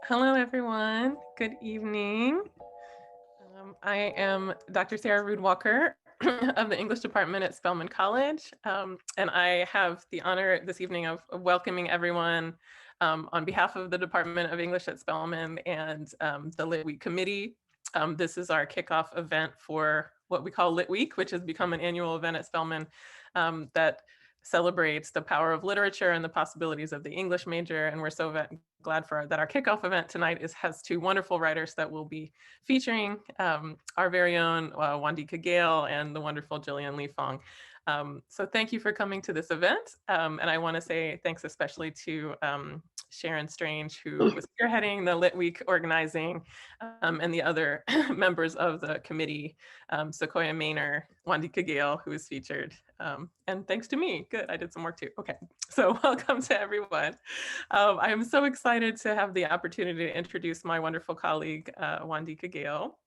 Hello, everyone. Good evening. I am Dr. Sarah Rood Walker of the English Department at Spelman College, and I have the honor this evening of welcoming everyone on behalf of the Department of English at Spelman and the Lit Week Committee. This is our kickoff event for what we call Lit Week, which has become an annual event at Spelman that celebrates the power of literature and the possibilities of the English major. And we're so glad that our kickoff event tonight has two wonderful writers that will be featuring our very own Wandeka Gayle and the wonderful Gillian Lee-Fong. So thank you for coming to this event. And I want to say thanks especially to Sharon Strange, who was spearheading the Lit Week organizing, and the other members of the committee, Sequoia Maynor, Wandeka Gayle, who was featured, and thanks to me. Good, I did some work too. Okay, so welcome to everyone. I am so excited to have the opportunity to introduce my wonderful colleague, Wandeka Gayle,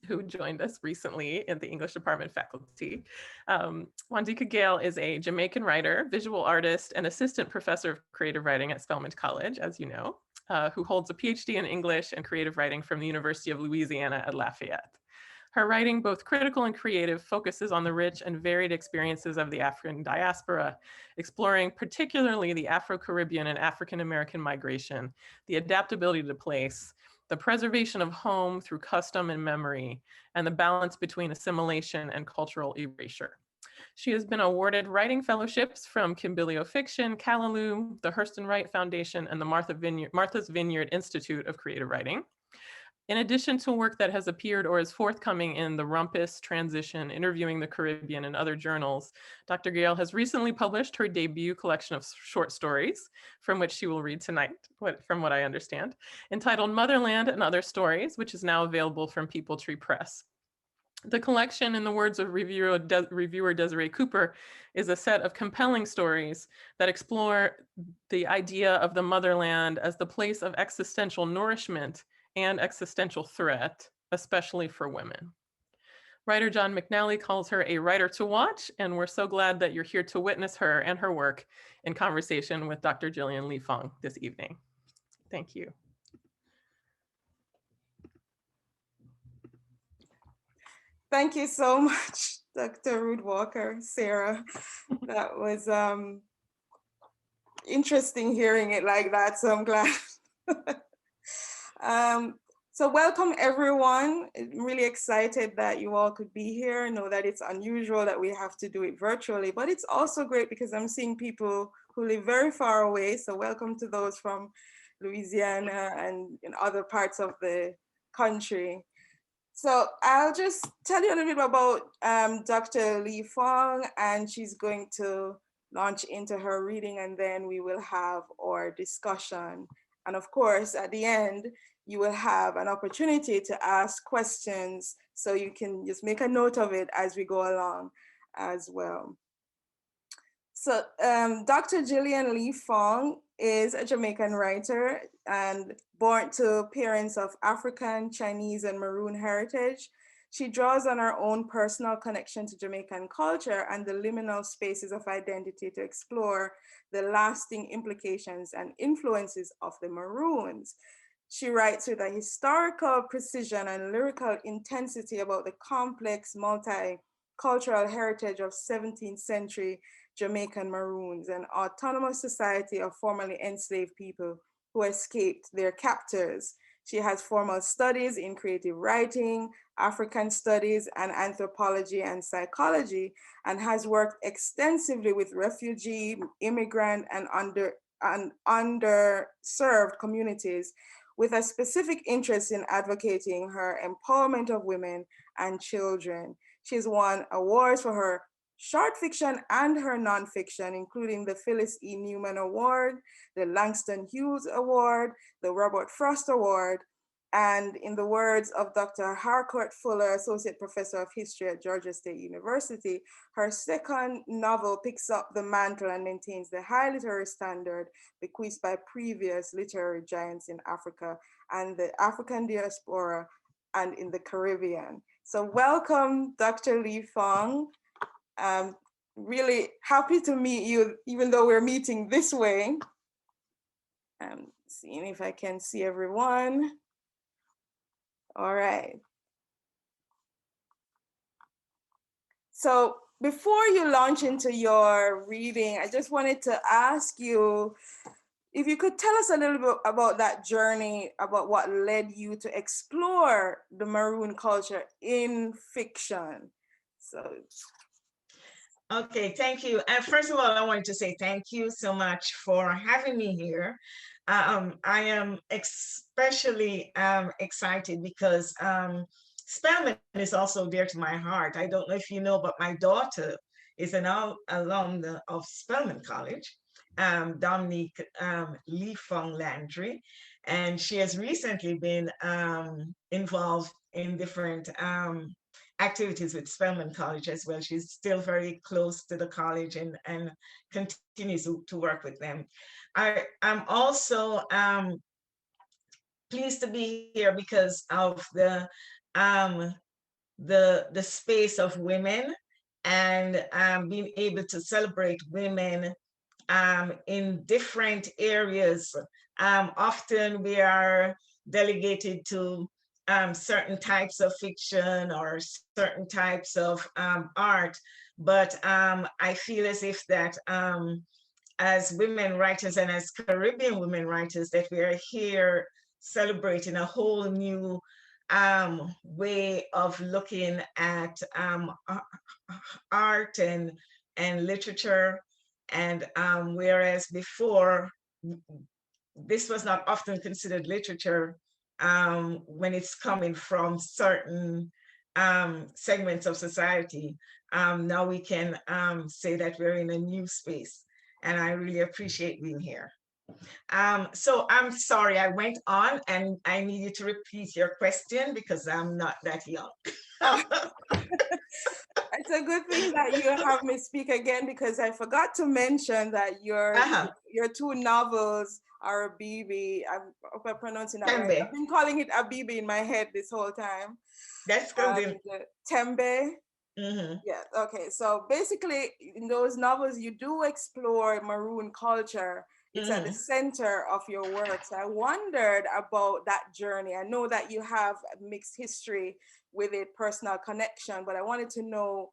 who joined us recently in the English department faculty. Wandeka Gayle is a Jamaican writer, visual artist, and assistant professor of creative writing at Spelman College, as you know, who holds a PhD in English and creative writing from the University of Louisiana at Lafayette. Her writing, both critical and creative, focuses on the rich and varied experiences of the African diaspora, exploring particularly the Afro-Caribbean and African-American migration, the adaptability to place, the preservation of home through custom and memory, and the balance between assimilation and cultural erasure. She has been awarded writing fellowships from Kimbilio Fiction, Callaloo, the Hurston Wright Foundation, and the Martha's Vineyard Institute of Creative Writing. In addition to work that has appeared or is forthcoming in The Rumpus, Transition, Interviewing the Caribbean, and other journals, Dr. Gayle has recently published her debut collection of short stories, from which she will read tonight, from what I understand, entitled Motherland and Other Stories, which is now available from People Tree Press. The collection, in the words of reviewer Desiree Cooper, is a set of compelling stories that explore the idea of the motherland as the place of existential nourishment and existential threat, especially for women. Writer John McNally calls her a writer to watch, and we're so glad that you're here to witness her and her work in conversation with Dr. Gillian Lee-Fong this evening. Thank you. Thank you so much, Dr. Rood Walker, Sarah. That was interesting hearing it like that, so I'm glad. So welcome everyone. I'm really excited that you all could be here. I know that it's unusual that we have to do it virtually, but it's also great because I'm seeing people who live very far away. So welcome to those from Louisiana and in other parts of the country. So I'll just tell you a little bit about Dr. Lee-Fong, and she's going to launch into her reading, and then we will have our discussion. And of course, at the end, you will have an opportunity to ask questions, so you can just make a note of it as we go along as well. So Dr. Gillian Lee-Fong is a Jamaican writer and born to parents of African, Chinese, and Maroon heritage. She draws on her own personal connection to Jamaican culture and the liminal spaces of identity to explore the lasting implications and influences of the Maroons. She writes with a historical precision and lyrical intensity about the complex multicultural heritage of 17th century Jamaican Maroons, an autonomous society of formerly enslaved people who escaped their captors. She has formal studies in creative writing, African studies, and anthropology and psychology, and has worked extensively with refugee, immigrant, and underserved communities, with a specific interest in advocating her empowerment of women and children. She's won awards for her short fiction and her nonfiction, including the Phyllis E. Newman Award, the Langston Hughes Award, the Robert Frost Award, and in the words of Dr. Harcourt Fuller, Associate Professor of History at Georgia State University, her second novel picks up the mantle and maintains the high literary standard bequeathed by previous literary giants in Africa and the African diaspora and in the Caribbean. So welcome, Dr. Lee-Fong. Really happy to meet you, even though we're meeting this way. Seeing if I can see everyone. All right. So before you launch into your reading, I just wanted to ask you if you could tell us a little bit about that journey, about what led you to explore the Maroon culture in fiction. So, Okay, thank you. And first of all, I wanted to say thank you so much for having me here. I am especially excited because Spelman is also dear to my heart. I don't know if you know, but my daughter is an alum of Spelman College, Dominique Lee-Fong Landry, and she has recently been involved in different activities with Spelman College as well. She's still very close to the college and continues to work with them. I'm also pleased to be here because of um, the space of women and being able to celebrate women in different areas. Often we are delegated to certain types of fiction or certain types of art, but I feel as if that as women writers and as Caribbean women writers, that we are here celebrating a whole new way of looking at art and literature. And whereas before, this was not often considered literature when it's coming from certain segments of society. Now we can say that we're in a new space, and I really appreciate being here. So I'm sorry I went on, and I need you to repeat your question because I'm not that young. it's a good thing that you have me speak again because I forgot to mention that your two novels are Abibi. I hope I'm pronouncing that right. I've been calling it Abibi in my head this whole time. That's good. Tembe. Mm-hmm. Yeah. Okay. So basically, in those novels, you do explore Maroon culture. It's at the center of your work. So I wondered about that journey. I know that you have a mixed history with it, personal connection, but I wanted to know,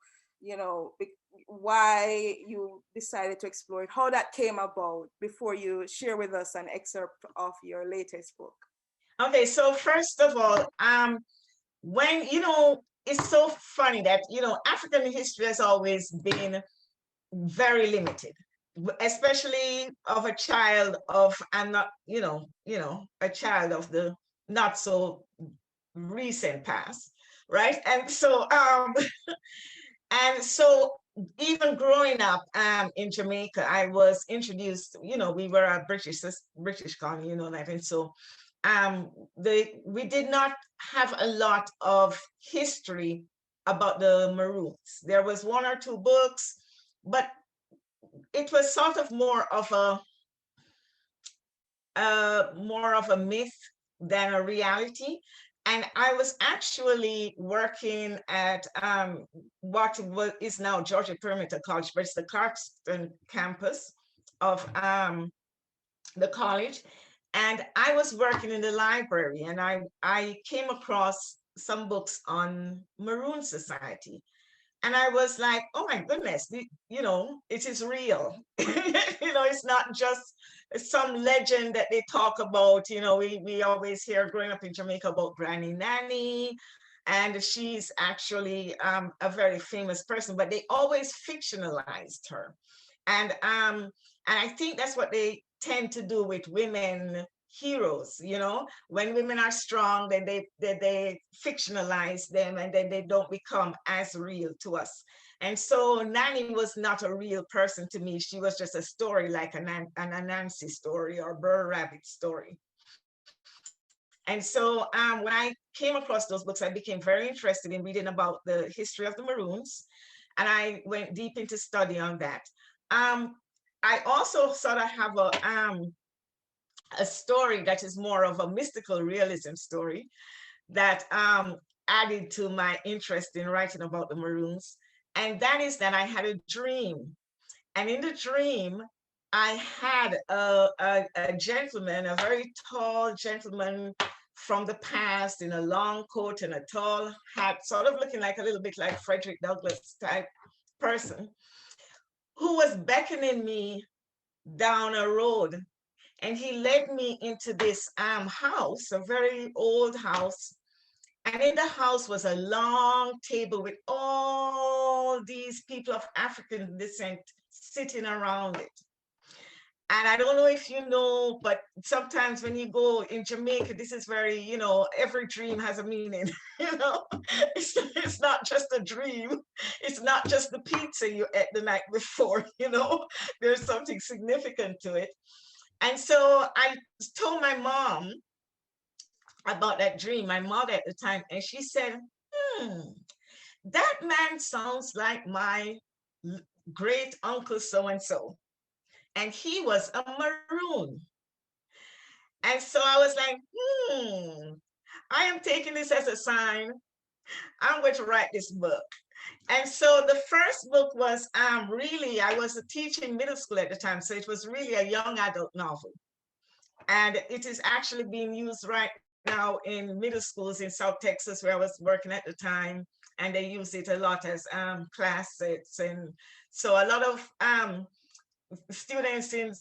why you decided to explore it, how that came about before you share with us an excerpt of your latest book. Okay. So first of all, when, it's so funny that, African history has always been very limited, especially of a child of, I'm not, a child of the not so recent past, right? And so, and so even growing up in Jamaica, I was introduced, we were a British colony, that. And so we did not have a lot of history about the Maroons. There was one or two books, but it was sort of more of a myth than a reality. And I was actually working at what is now Georgia Perimeter College, but it's the Clarkston campus of the college. And I was working in the library, and I came across some books on Maroon Society. And I was like, oh my goodness, it is real. It's not just some legend that they talk about. We always hear growing up in Jamaica about Granny Nanny, and she's actually a very famous person, but they always fictionalized her. And I think that's what they tend to do with women heroes. When women are strong, then they fictionalize them, and then they don't become as real to us. And so Nanny was not a real person to me. She was just a story, like an Anansi story or Burr Rabbit story. And so when I came across those books, I became very interested in reading about the history of the Maroons, and I went deep into study on that. I also sort of have a story that is more of a mystical realism story that added to my interest in writing about the Maroons. And that is that I had a dream. And in the dream, I had a gentleman, a very tall gentleman from the past in a long coat and a tall hat, sort of looking like a little bit like Frederick Douglass type person, who was beckoning me down a road. And he led me into this house, a very old house. And in the house was a long table with all these people of African descent sitting around it. And I don't know if you know, but sometimes when you go in Jamaica, this is very, every dream has a meaning. you know, it's not just a dream. It's not just the pizza you ate the night before, there's something significant to it. And so I told my mom about that dream, my mother at the time, and she said, that man sounds like my great uncle so-and-so. And he was a maroon. And so I was like, I am taking this as a sign. I'm going to write this book. And so the first book was really, I was teaching middle school at the time. So it was really a young adult novel. And it is actually being used right now in middle schools in South Texas, where I was working at the time. And they use it a lot as classets. And so a lot of students in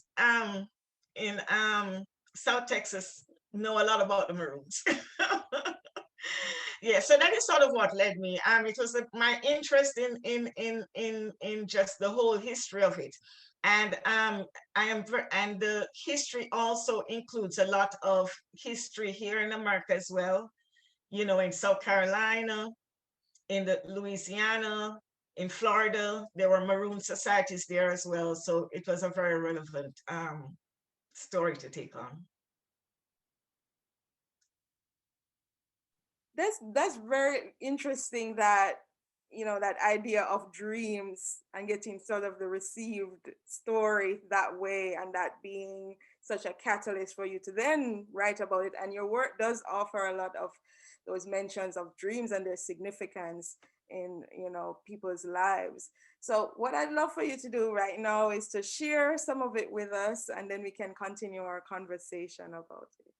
South Texas know a lot about the Maroons. Yeah, so that is sort of what led me. It was my interest in just the whole history of it, and and the history also includes a lot of history here in America as well. In South Carolina, in the Louisiana, in Florida, there were Maroon societies there as well. So it was a very relevant story to take on. That's very interesting, that that idea of dreams and getting sort of the received story that way, and that being such a catalyst for you to then write about it. And your work does offer a lot of those mentions of dreams and their significance in people's lives. So what I'd love for you to do right now is to share some of it with us, and then we can continue our conversation about it.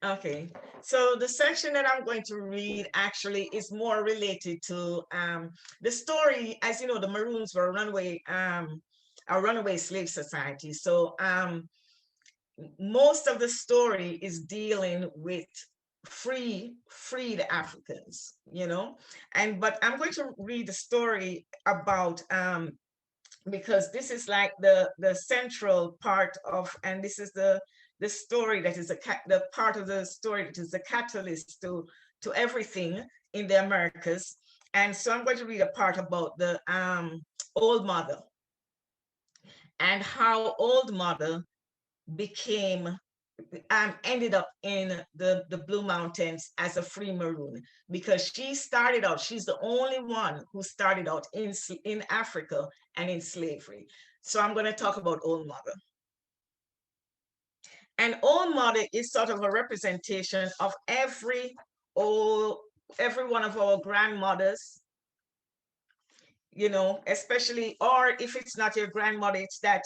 Okay, so the section that I'm going to read actually is more related to the story. As you know, the Maroons were a runaway slave society. So most of the story is dealing with freed Africans, but I'm going to read the story about because this is like the central part of, and this is the story that is the part of the story that is the catalyst to everything in the Americas. And so I'm going to read a part about the Old Mother, and how Old Mother ended up in the Blue Mountains as a free Maroon, because she's the only one who started out in Africa and in slavery. So I'm going to talk about Old Mother. And Old Mother is sort of a representation of every one of our grandmothers, especially, or if it's not your grandmother, it's that,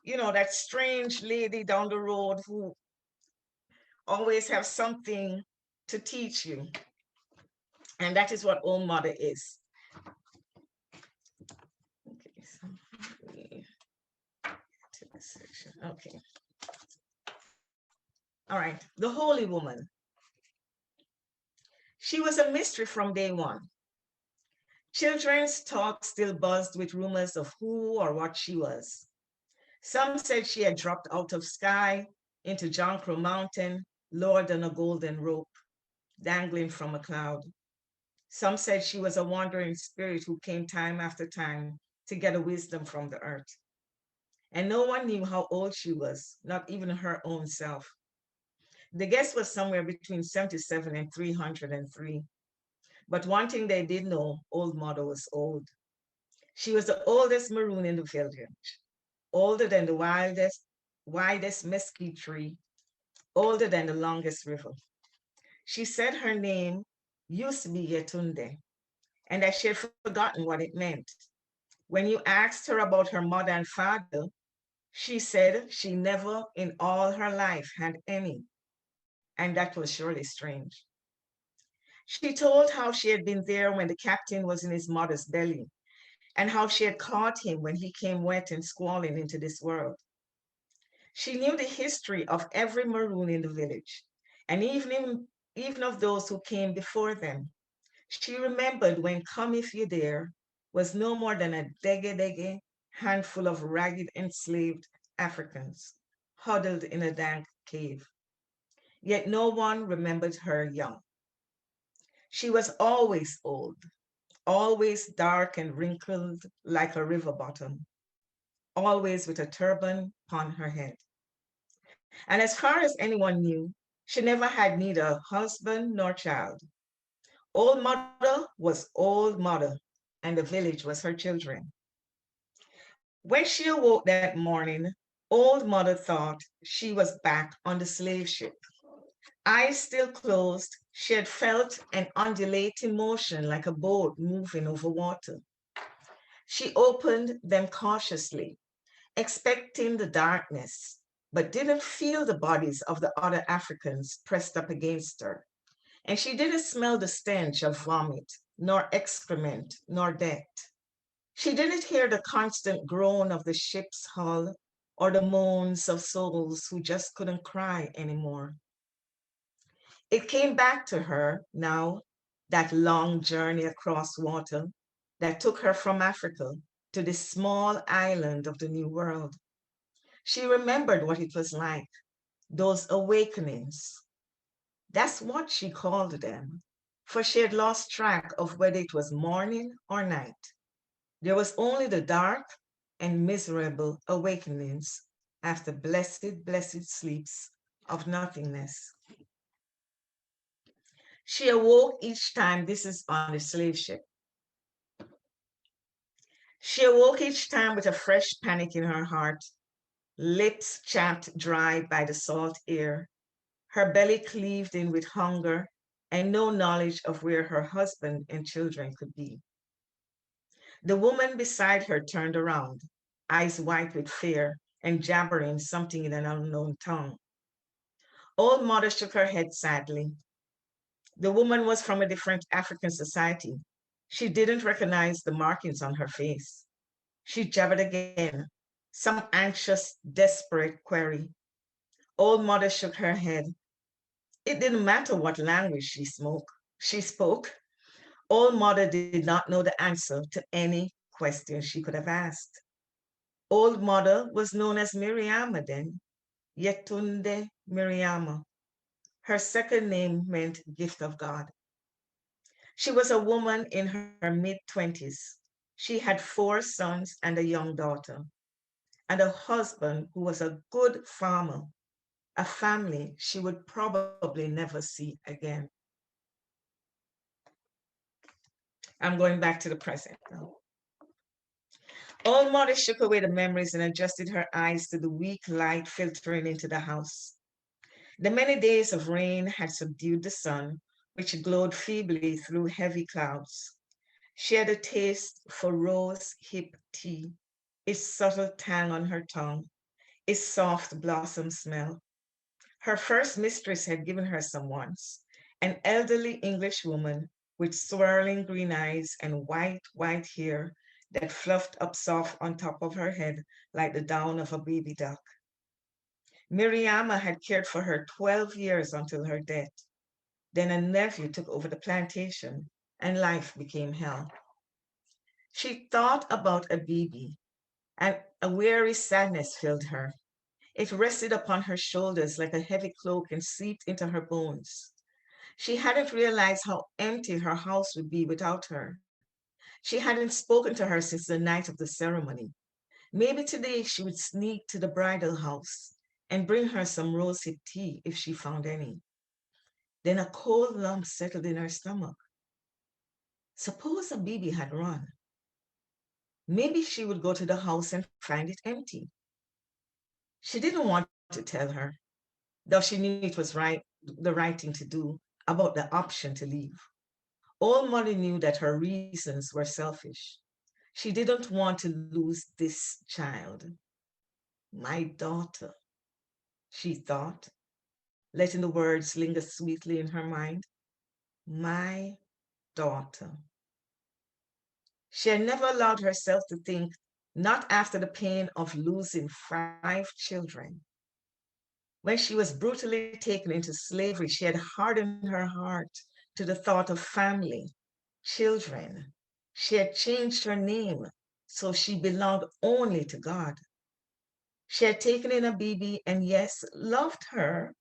that strange lady down the road who always have something to teach you. And that is what Old Mother is. Okay, so to this section. Okay. All right, the Holy Woman. She was a mystery from day one. Children's talk still buzzed with rumors of who or what she was. Some said she had dropped out of sky into John Crow Mountain, lowered on a golden rope, dangling from a cloud. Some said she was a wandering spirit who came time after time to gather wisdom from the earth. And no one knew how old she was, not even her own self. The guess was somewhere between 77 and 303. But one thing they did know, Old Mother was old. She was the oldest Maroon in the village, older than the widest mesquite tree, older than the longest river. She said her name used to be Yetunde, and that she had forgotten what it meant. When you asked her about her mother and father, She said she never in all her life had any, and that was surely strange. She told how she had been there when the captain was in his mother's belly, and how she had caught him when he came wet and squalling into this world. She knew the history of every maroon in the village, and even of those who came before them. She remembered when Come If You Dare was no more than a dege handful of ragged enslaved Africans huddled in a dank cave. Yet no one remembered her young. She was always old, always dark and wrinkled like a river bottom, always with a turban upon her head. And as far as anyone knew, she never had neither husband nor child. Old Mother was Old Mother, and the village was her children. When she awoke that morning, Old Mother thought she was back on the slave ship. Eyes still closed, she had felt an undulating motion like a boat moving over water. She opened them cautiously, expecting the darkness, but didn't feel the bodies of the other Africans pressed up against her. And she didn't smell the stench of vomit, nor excrement, nor death. She didn't hear the constant groan of the ship's hull or the moans of souls who just couldn't cry anymore. It came back to her now, that long journey across water that took her from Africa to this small island of the New World. She remembered what it was like, those awakenings. That's what she called them, for she had lost track of whether it was morning or night. There was only the dark and miserable awakenings after blessed sleeps of nothingness. She awoke each time, this is on the slave ship. She awoke each time with a fresh panic in her heart, lips chapped dry by the salt air, her belly cleaved in with hunger, and no knowledge of where her husband and children could be. The woman beside her turned around, eyes white with fear, and jabbering something in an unknown tongue. Old Mother shook her head sadly. The woman was from a different African society. She didn't recognize the markings on her face. She jabbered again, some anxious, desperate query. Old Mother shook her head. It didn't matter what language she spoke. Old Mother did not know the answer to any question she could have asked. Old Mother was known as Miriama then, Yetunde Miriama. Her second name meant gift of God. She was a woman in her mid-20s. She had 4 sons and a young daughter, and a husband who was a good farmer, a family she would probably never see again. I'm going back to the present now. Old Mother shook away the memories and adjusted her eyes to the weak light filtering into the house. The many days of rain had subdued the sun, which glowed feebly through heavy clouds. She had a taste for rose hip tea, its subtle tang on her tongue, its soft blossom smell. Her first mistress had given her some once, an elderly English woman with swirling green eyes and white hair that fluffed up soft on top of her head like the down of a baby duck. Miriama had cared for her 12 years until her death. Then a nephew took over the plantation and life became hell. She thought about a baby and a weary sadness filled her. It rested upon her shoulders like a heavy cloak and seeped into her bones. She hadn't realized how empty her house would be without her. She hadn't spoken to her since the night of the ceremony. Maybe today she would sneak to the bridal house and bring her some rosehip tea if she found any. Then a cold lump settled in her stomach. Suppose a baby had run. Maybe she would go to the house and find it empty. She didn't want to tell her, though she knew it was the right thing to do, about the option to leave. Old Molly knew that her reasons were selfish. She didn't want to lose this child. My daughter, she thought, letting the words linger sweetly in her mind. My daughter. She had never allowed herself to think, not after the pain of losing 5 children. When she was brutally taken into slavery, she had hardened her heart to the thought of family, children. She had changed her name so she belonged only to God. She had taken in a baby and, yes, loved her,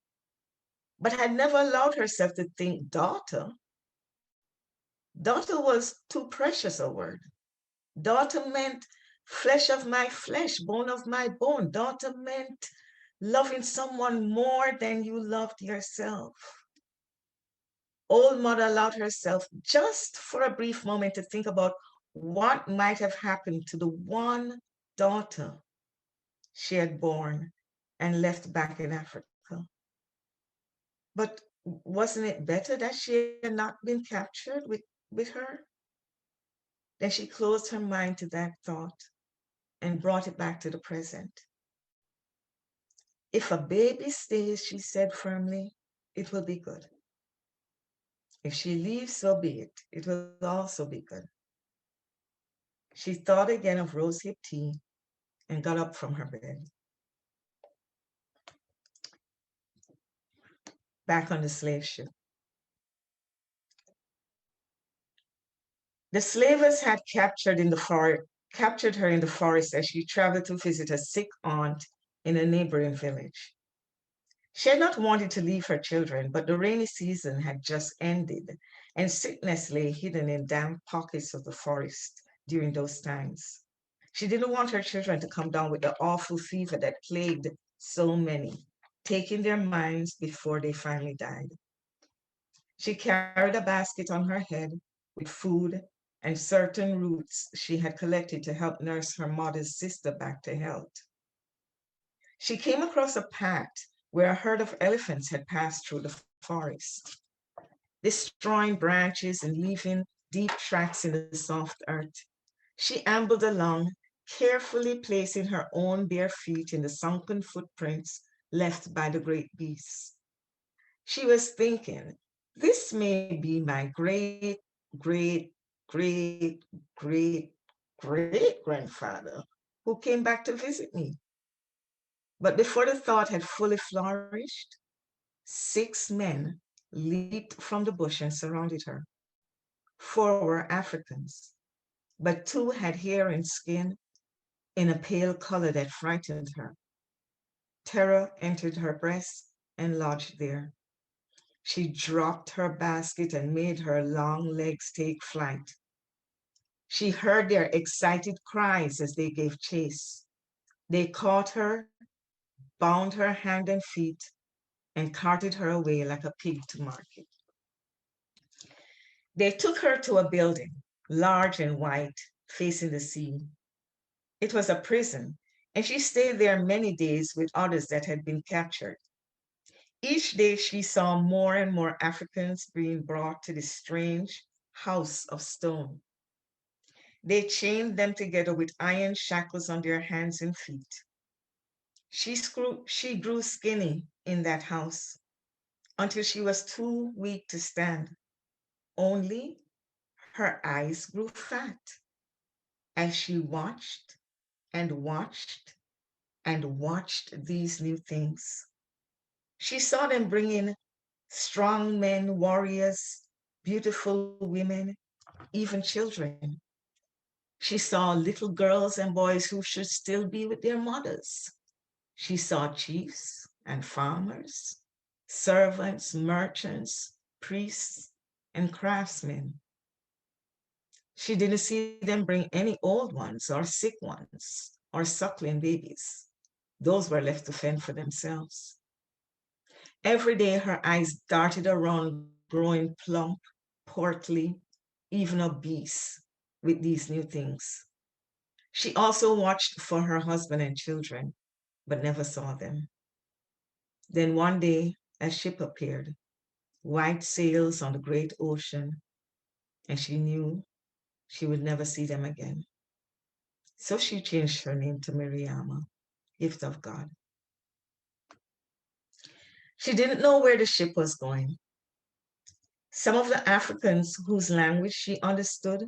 but had never allowed herself to think daughter. Daughter was too precious a word. Daughter meant flesh of my flesh, bone of my bone. Daughter meant loving someone more than you loved yourself. Old mother allowed herself just for a brief moment to think about what might have happened to the one daughter she had born and left back in Africa. But wasn't it better that she had not been captured with her? Then she closed her mind to that thought and brought it back to the present. If a baby stays, she said firmly, it will be good. If she leaves, so be it. It will also be good. She thought again of rosehip tea and got up from her bed. Back on the slave ship. The slavers had captured her in the forest as she traveled to visit a sick aunt in a neighboring village. She had not wanted to leave her children, but the rainy season had just ended, and sickness lay hidden in damp pockets of the forest during those times. She didn't want her children to come down with the awful fever that plagued so many, taking their minds before they finally died. She carried a basket on her head with food and certain roots she had collected to help nurse her mother's sister back to health. She came across a path where a herd of elephants had passed through the forest, destroying branches and leaving deep tracks in the soft earth. She ambled along, carefully placing her own bare feet in the sunken footprints left by the great beasts. She was thinking, this may be my great, great, great, great, great grandfather who came back to visit me. But before the thought had fully flourished, 6 men leaped from the bush and surrounded her. 4 were Africans, but 2 had hair and skin in a pale color that frightened her. Terror entered her breast and lodged there. She dropped her basket and made her long legs take flight. She heard their excited cries as they gave chase. They caught her, bound her hand and feet, and carted her away like a pig to market. They took her to a building, large and white, facing the sea. It was a prison, and she stayed there many days with others that had been captured. Each day she saw more and more Africans being brought to this strange house of stone. They chained them together with iron shackles on their hands and feet. She grew skinny in that house until she was too weak to stand. Only her eyes grew fat as she watched and watched and watched these new things. She saw them bring in strong men, warriors, beautiful women, even children. She saw little girls and boys who should still be with their mothers. She saw chiefs and farmers, servants, merchants, priests, and craftsmen. She didn't see them bring any old ones or sick ones or suckling babies. Those were left to fend for themselves. Every day her eyes darted around, growing plump, portly, even obese with these new things. She also watched for her husband and children, but never saw them. Then one day, a ship appeared, white sails on the great ocean, and she knew she would never see them again. So she changed her name to Miriama. gift of God. She didn't know where the ship was going. Some of the Africans whose language she understood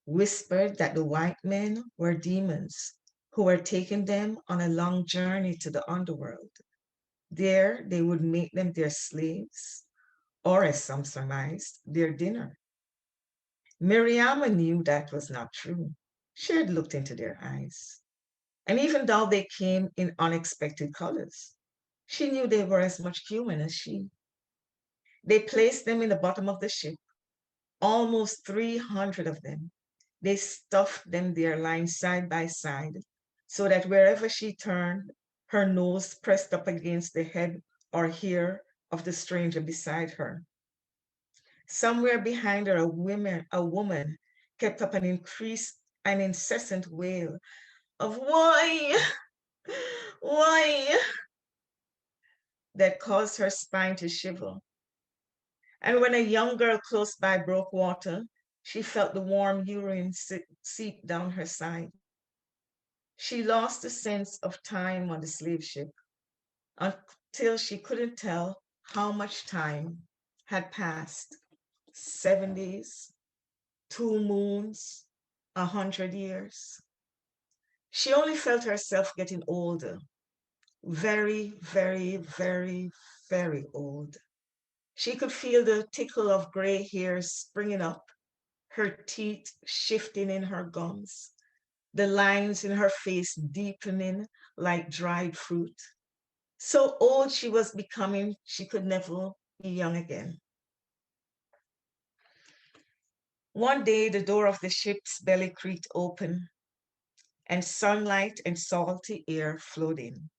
whispered that the white men were demons who were taking them on a long journey to the underworld. There, they would make them their slaves, or as some surmised, their dinner. Miriam knew that was not true. She had looked into their eyes. And even though they came in unexpected colors, she knew they were as much human as she. They placed them in the bottom of the ship, almost 300 of them. They stuffed them there lying side by side, so that wherever she turned, her nose pressed up against the head or ear of the stranger beside her. Somewhere behind her, a woman kept up an incessant wail of why, why, that caused her spine to shiver. And when a young girl close by broke water, she felt the warm urine seep down her side. She lost the sense of time on the slave ship until she couldn't tell how much time had passed. 7 days, 2 moons, 100 years. She only felt herself getting older, very, very, very, very old. She could feel the tickle of gray hairs springing up, her teeth shifting in her gums, the lines in her face deepening like dried fruit. So old she was becoming, she could never be young again. One day, the door of the ship's belly creaked open, and sunlight and salty air flowed in.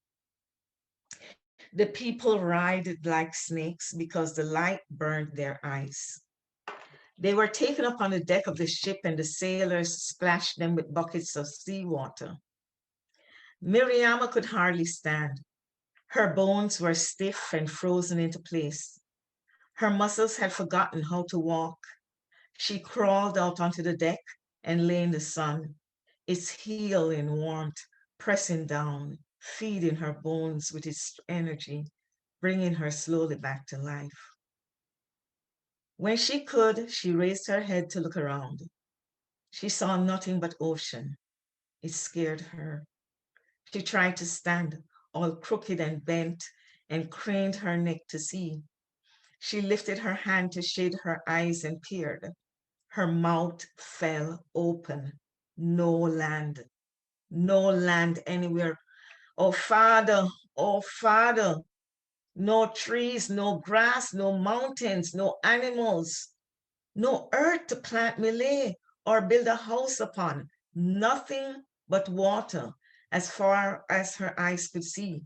The people writhed like snakes because the light burned their eyes. They were taken up on the deck of the ship, and the sailors splashed them with buckets of seawater. Miriam could hardly stand. Her bones were stiff and frozen into place. Her muscles had forgotten how to walk. She crawled out onto the deck and lay in the sun, its healing warmth pressing down, feeding her bones with its energy, bringing her slowly back to life. When she could, she raised her head to look around. She saw nothing but ocean. It scared her. She tried to stand, all crooked and bent, and craned her neck to see. She lifted her hand to shade her eyes and peered. Her mouth fell open. No land, no land anywhere. Oh, Father, oh, Father. No trees, no grass, no mountains, no animals, no earth to plant millet or build a house upon. Nothing but water as far as her eyes could see.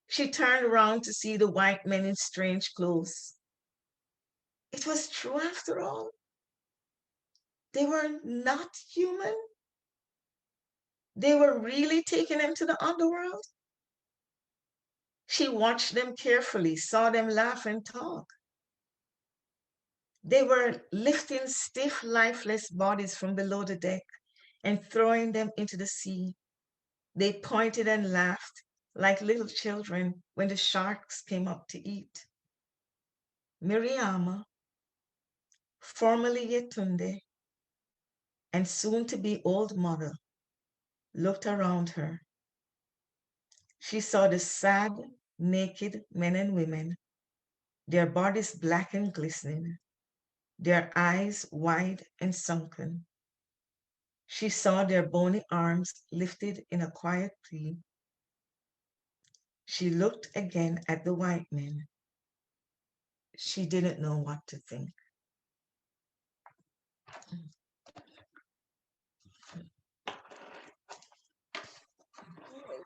She turned around to see the white men in strange clothes. It was true after all. They were not human. They were really taking them to the underworld. She watched them carefully, saw them laugh and talk. They were lifting stiff, lifeless bodies from below the deck and throwing them into the sea. They pointed and laughed like little children when the sharks came up to eat. Miriam, formerly Yetunde, and soon to be old mother, looked around her. She saw the sad, naked men and women, their bodies black and glistening, their eyes wide and sunken. She saw their bony arms lifted in a quiet plea. She looked again at the white men. She didn't know what to think.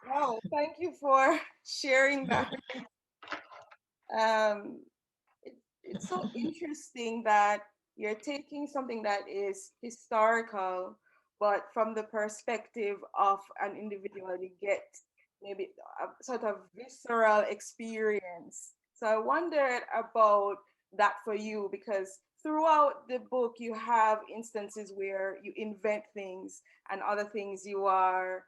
Wow, thank you for sharing that. Um, it's so interesting that you're taking something that is historical, but from the perspective of an individual, you get maybe a sort of visceral experience. So I wondered about that for you because throughout the book, you have instances where you invent things and other things you are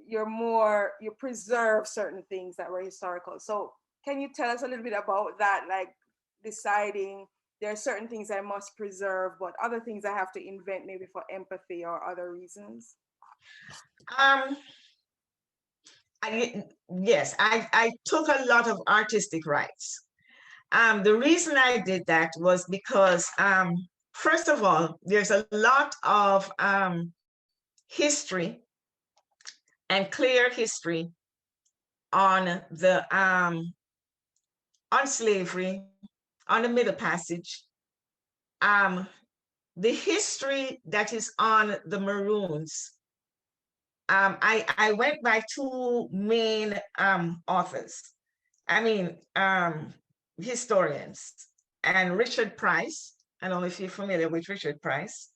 you preserve certain things that were historical. So can you tell us a little bit about that, like deciding there are certain things I must preserve, but other things I have to invent maybe for empathy or other reasons? Um, yes, I took a lot of artistic rights. The reason I did that was because, first of all, there's a lot of history and clear history on the on slavery, on the Middle Passage, um, the history that is on the Maroons. I went by two main authors. I mean, historians, and Richard Price. I don't know if you're familiar with Richard Price,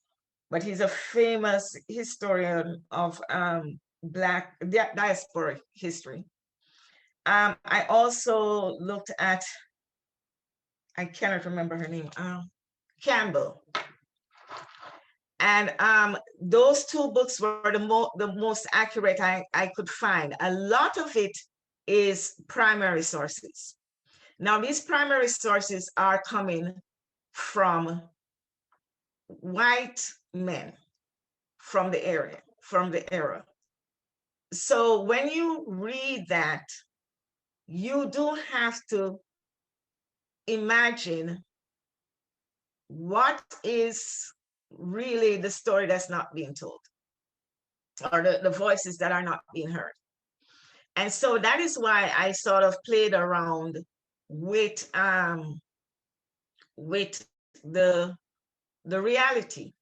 but he's a famous historian of Black diasporic history. I also looked at, I cannot remember her name, Campbell. And those two books were the most accurate I could find. A lot of it is primary sources. Now, these primary sources are coming from white men from the area, from the era. So when you read that, you do have to imagine what is really the story that's not being told, or the voices that are not being heard. And so that is why I sort of played around with the reality.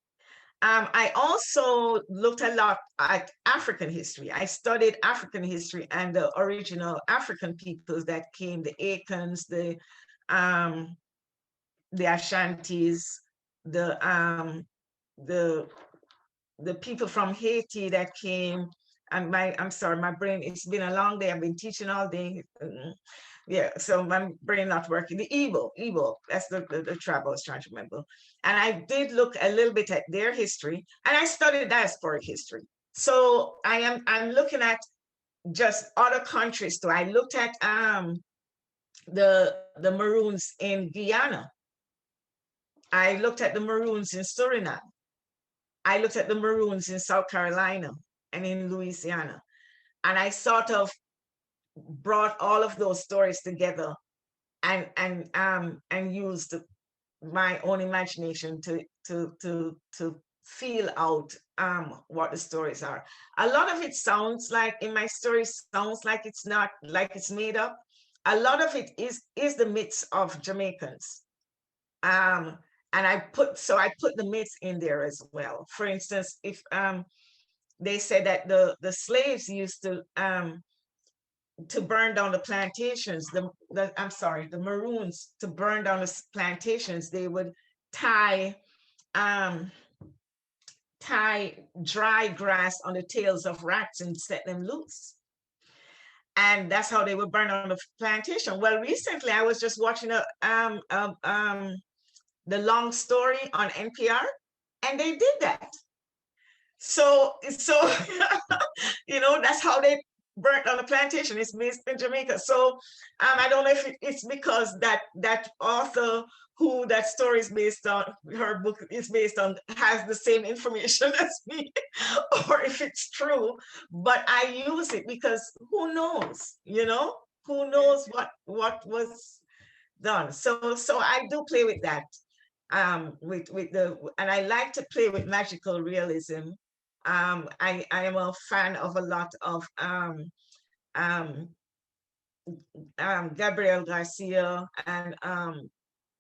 I also looked a lot at African history. I studied African history and the original African peoples that came, the Akans, the Ashantis, the people from Haiti that came. And I'm sorry, my brain, it's been a long day. I've been teaching all day. Yeah, so my brain not working. The Igbo, that's the tribe I was trying to remember. And I did look a little bit at their history, and I studied diasporic history. So I'm looking at just other countries too. I looked at the Maroons in Guyana. I looked at the Maroons in Suriname. I looked at the Maroons in South Carolina and in Louisiana. And I sort of brought all of those stories together and used my own imagination to feel out what the stories are. A lot of it sounds like, in my story, sounds like it's not, like it's made up. A lot of it is the myths of Jamaicans. And I put the myths in there as well. For instance, if they said that the slaves used to burn down the plantations, the Maroons, to burn down the plantations, they would tie dry grass on the tails of rats and set them loose. And that's how they would burn on the plantation. Well, recently I was just watching the long story on NPR, and they did that. So that's how they burnt on the plantation. It's based in Jamaica. So I don't know if it's because that author who that story is based on, her book is based on, has the same information as me, or if it's true. But I use it because who knows, who knows what was done. So I do play with that. And I like to play with magical realism. I am a fan of a lot of Gabriel Garcia and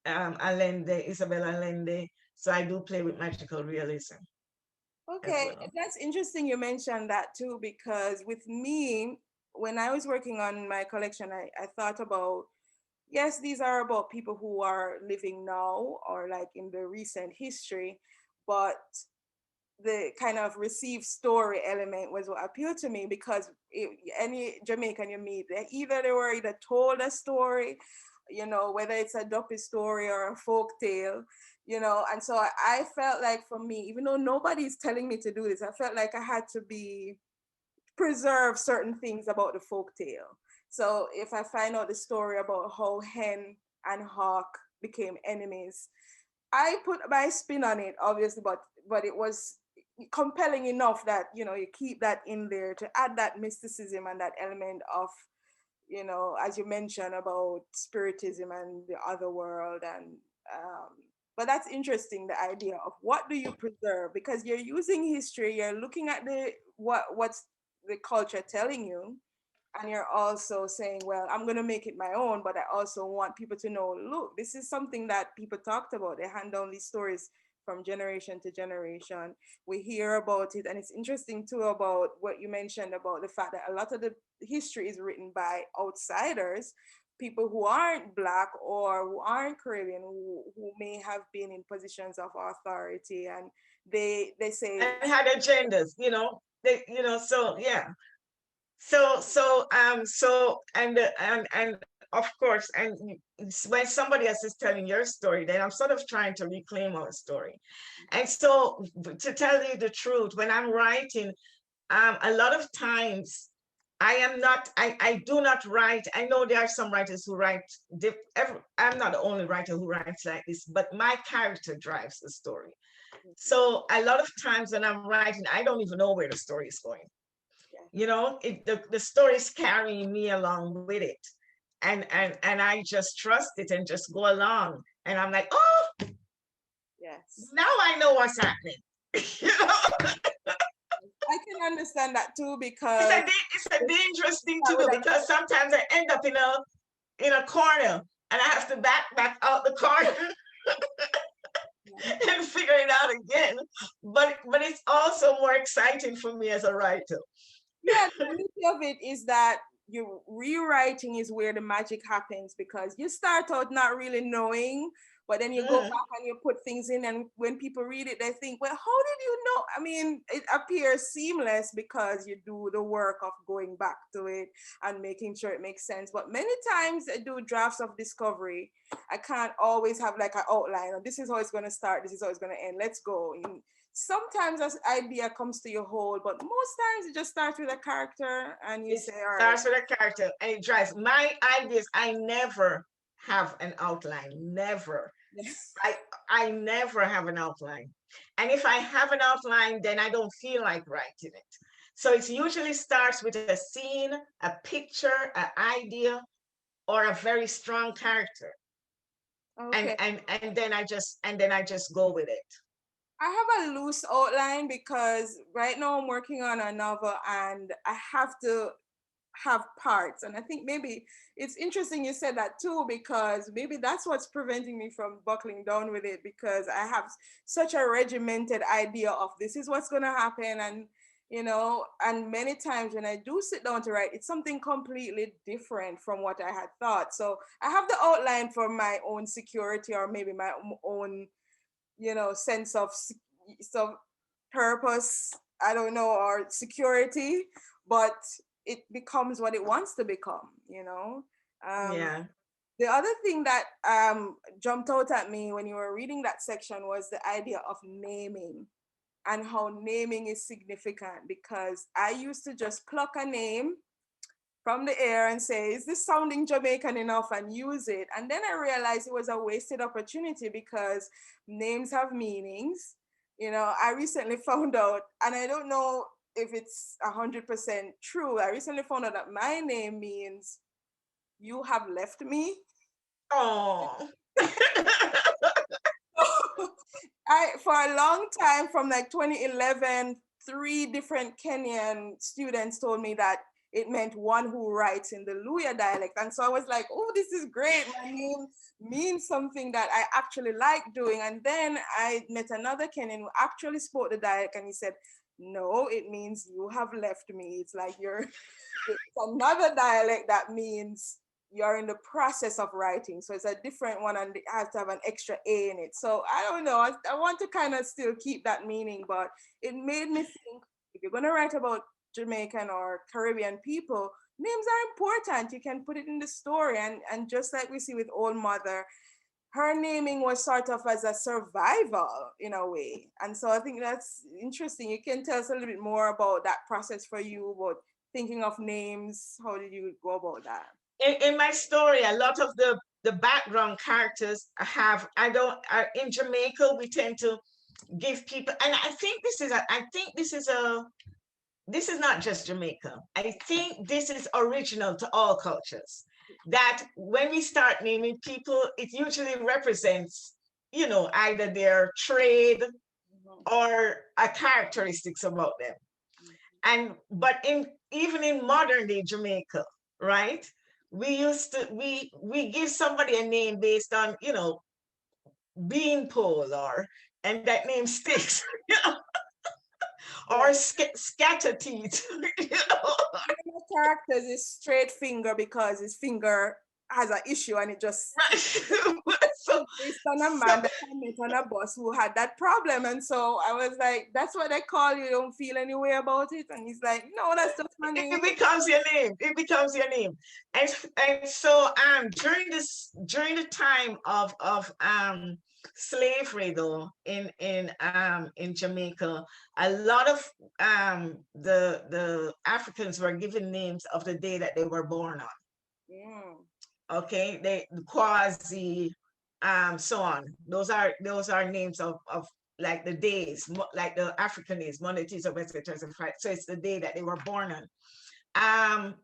Isabel Allende. So I do play with magical realism. Okay, well. that's interesting you mentioned that too, because with me, when I was working on my collection, I thought about, yes, these are about people who are living now or like in the recent history, but the kind of received story element was what appealed to me, because any Jamaican you meet, they were either told a story, whether it's a duppy story or a folk tale, and so I felt like, for me, even though nobody's telling me to do this, I felt like I had to be preserve certain things about the folk tale. So if I find out the story about how hen and hawk became enemies, I put my spin on it, obviously, but it was compelling enough that you keep that in there to add that mysticism and that element of, as you mentioned about spiritism and the other world. And but that's interesting, the idea of what do you preserve, because you're using history, you're looking at what's the culture telling you, and you're also saying, well, I'm going to make it my own, but I also want people to know, look, this is something that people talked about. They hand down these stories from generation to generation. We hear about it. And it's interesting too about what you mentioned about the fact that a lot of the history is written by outsiders, people who aren't Black or who aren't Caribbean, who may have been in positions of authority. And they say, and had agendas, so yeah. And of course, and when somebody else is telling your story, then I'm sort of trying to reclaim our story. And so, to tell you the truth, when I'm writing, a lot of times I do not write. I know there are some writers who write, I'm not the only writer who writes like this, but my character drives the story. So a lot of times when I'm writing, I don't even know where the story is going. The story is carrying me along with it. And I just trust it and just go along. And I'm like, oh, yes, now I know what's happening. I can understand that too, because it's a dangerous thing to do, because sometimes I end up in a corner and I have to back out the corner and figure it out again. But it's also more exciting for me as a writer. Yeah, the beauty of it is that your rewriting is where the magic happens, because you start out not really knowing, but then you go back and you put things in, and when people read it, they think, well, how did you know? I mean, it appears seamless because you do the work of going back to it and making sure it makes sense. But many times I do drafts of discovery. I can't always have like an outline, or this is how it's going to start, this is how it's going to end, let's go. Sometimes an idea comes to you whole, but most times it just starts with a character and you say, all right. Starts with a character and it drives. My ideas, I never have an outline. Never. Yes. I never have an outline. And if I have an outline, then I don't feel like writing it. So it usually starts with a scene, a picture, an idea, or a very strong character. Okay. And then I just go with it. I have a loose outline because right now I'm working on a novel and I have to have parts. And I think maybe it's interesting you said that too, because maybe that's what's preventing me from buckling down with it, because I have such a regimented idea of this is what's going to happen. And, and many times when I do sit down to write, it's something completely different from what I had thought. So I have the outline for my own security, or maybe my own sense of purpose, I don't know, or security, but it becomes what it wants to become. Yeah. The other thing that jumped out at me when you were reading that section was the idea of naming, and how naming is significant, because I used to just pluck a name from the air and say, is this sounding Jamaican enough, and use it. And then I realized it was a wasted opportunity, because names have meanings. I recently found out, and I don't know if it's 100% true. I recently found out that my name means you have left me. Oh. For a long time, from like 2011, 3 different Kenyan students told me that it meant one who writes in the Luya dialect. And so I was like, oh, this is great. My name means something that I actually like doing. And then I met another Kenyan who actually spoke the dialect, and he said, no, it means you have left me. It's like it's another dialect that means you're in the process of writing. So it's a different one, and it has to have an extra A in it. So I don't know. I want to kind of still keep that meaning, but it made me think, if you're going to write about Jamaican or Caribbean people, names are important. You can put it in the story. And just like we see with Old Mother, her naming was sort of as a survival in a way. And so I think that's interesting. You can tell us a little bit more about that process for you, about thinking of names. How did you go about that? In my story, a lot of the background characters have, in Jamaica, we tend to give people, and I think this is not just Jamaica. I think this is original to all cultures. That when we start naming people, it usually represents, either their trade or a characteristics about them. But even in modern day Jamaica, right? We give somebody a name based on, beanpole, and that name sticks, or scatter teeth. One of the characters is straight finger because his finger has an issue and it just So, based on a man that I met on a bus who had that problem. And so I was like, that's what they call you, don't feel any way about it. And he's like, no, that's just my name. it becomes your name. It becomes your name. And so during the time of slavery, though, in Jamaica, a lot of the Africans were given names of the day that they were born on. Mm. Okay, they Quasi, so on. Those are names of like the days, like the African days, Monday, Tuesday, Wednesday, Thursday, Friday. So it's the day that they were born on.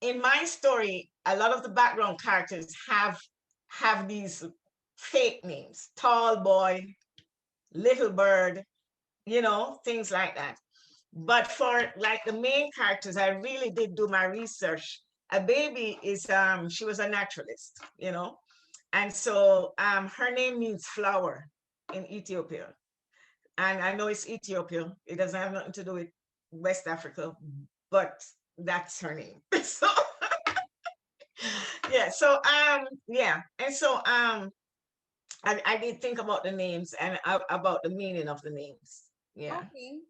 In my story, a lot of the background characters have these fake names: Tall Boy, Little Bird, things like that. But for like the main characters, I really did do my research. A baby is she was a naturalist, and so her name means flower in Ethiopia. And I know it's Ethiopia. It doesn't have nothing to do with West Africa, but that's her name. So yeah, so yeah. And so I did think about the names and about the meaning of the names. Yeah. Okay.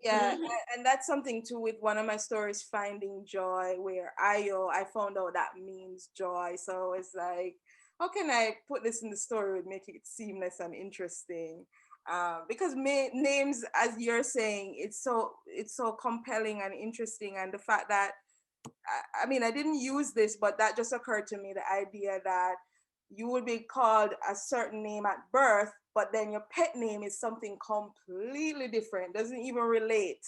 Yeah, and that's something too with one of my stories, Finding Joy, where I found out that means joy. So it's like, how can I put this in the story and make it seamless and interesting? Because names, as you're saying, it's so compelling and interesting, and the fact that I mean, I didn't use this, but that just occurred to me, the idea that you would be called a certain name at birth, but then your pet name is something completely different, doesn't even relate,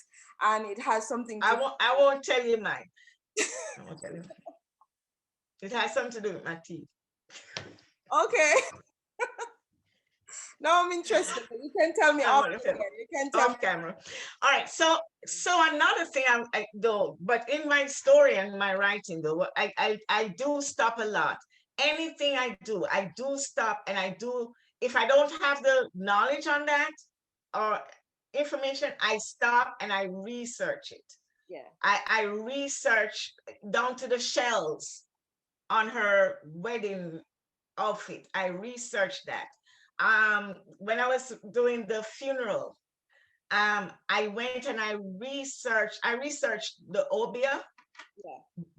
and it has something to I won't tell you mine. I won't tell you. It has something to do with my teeth. Okay. Now I'm interested. You can tell me off camera. You can tell off camera. All right. So another thing but in my story and my writing though, I do stop a lot. Anything I do stop, and I do, if I don't have the knowledge on that or information, I stop and I research it. Yeah. I research down to the shells on her wedding outfit. I researched that. When I was doing the funeral, I went and I researched the obia,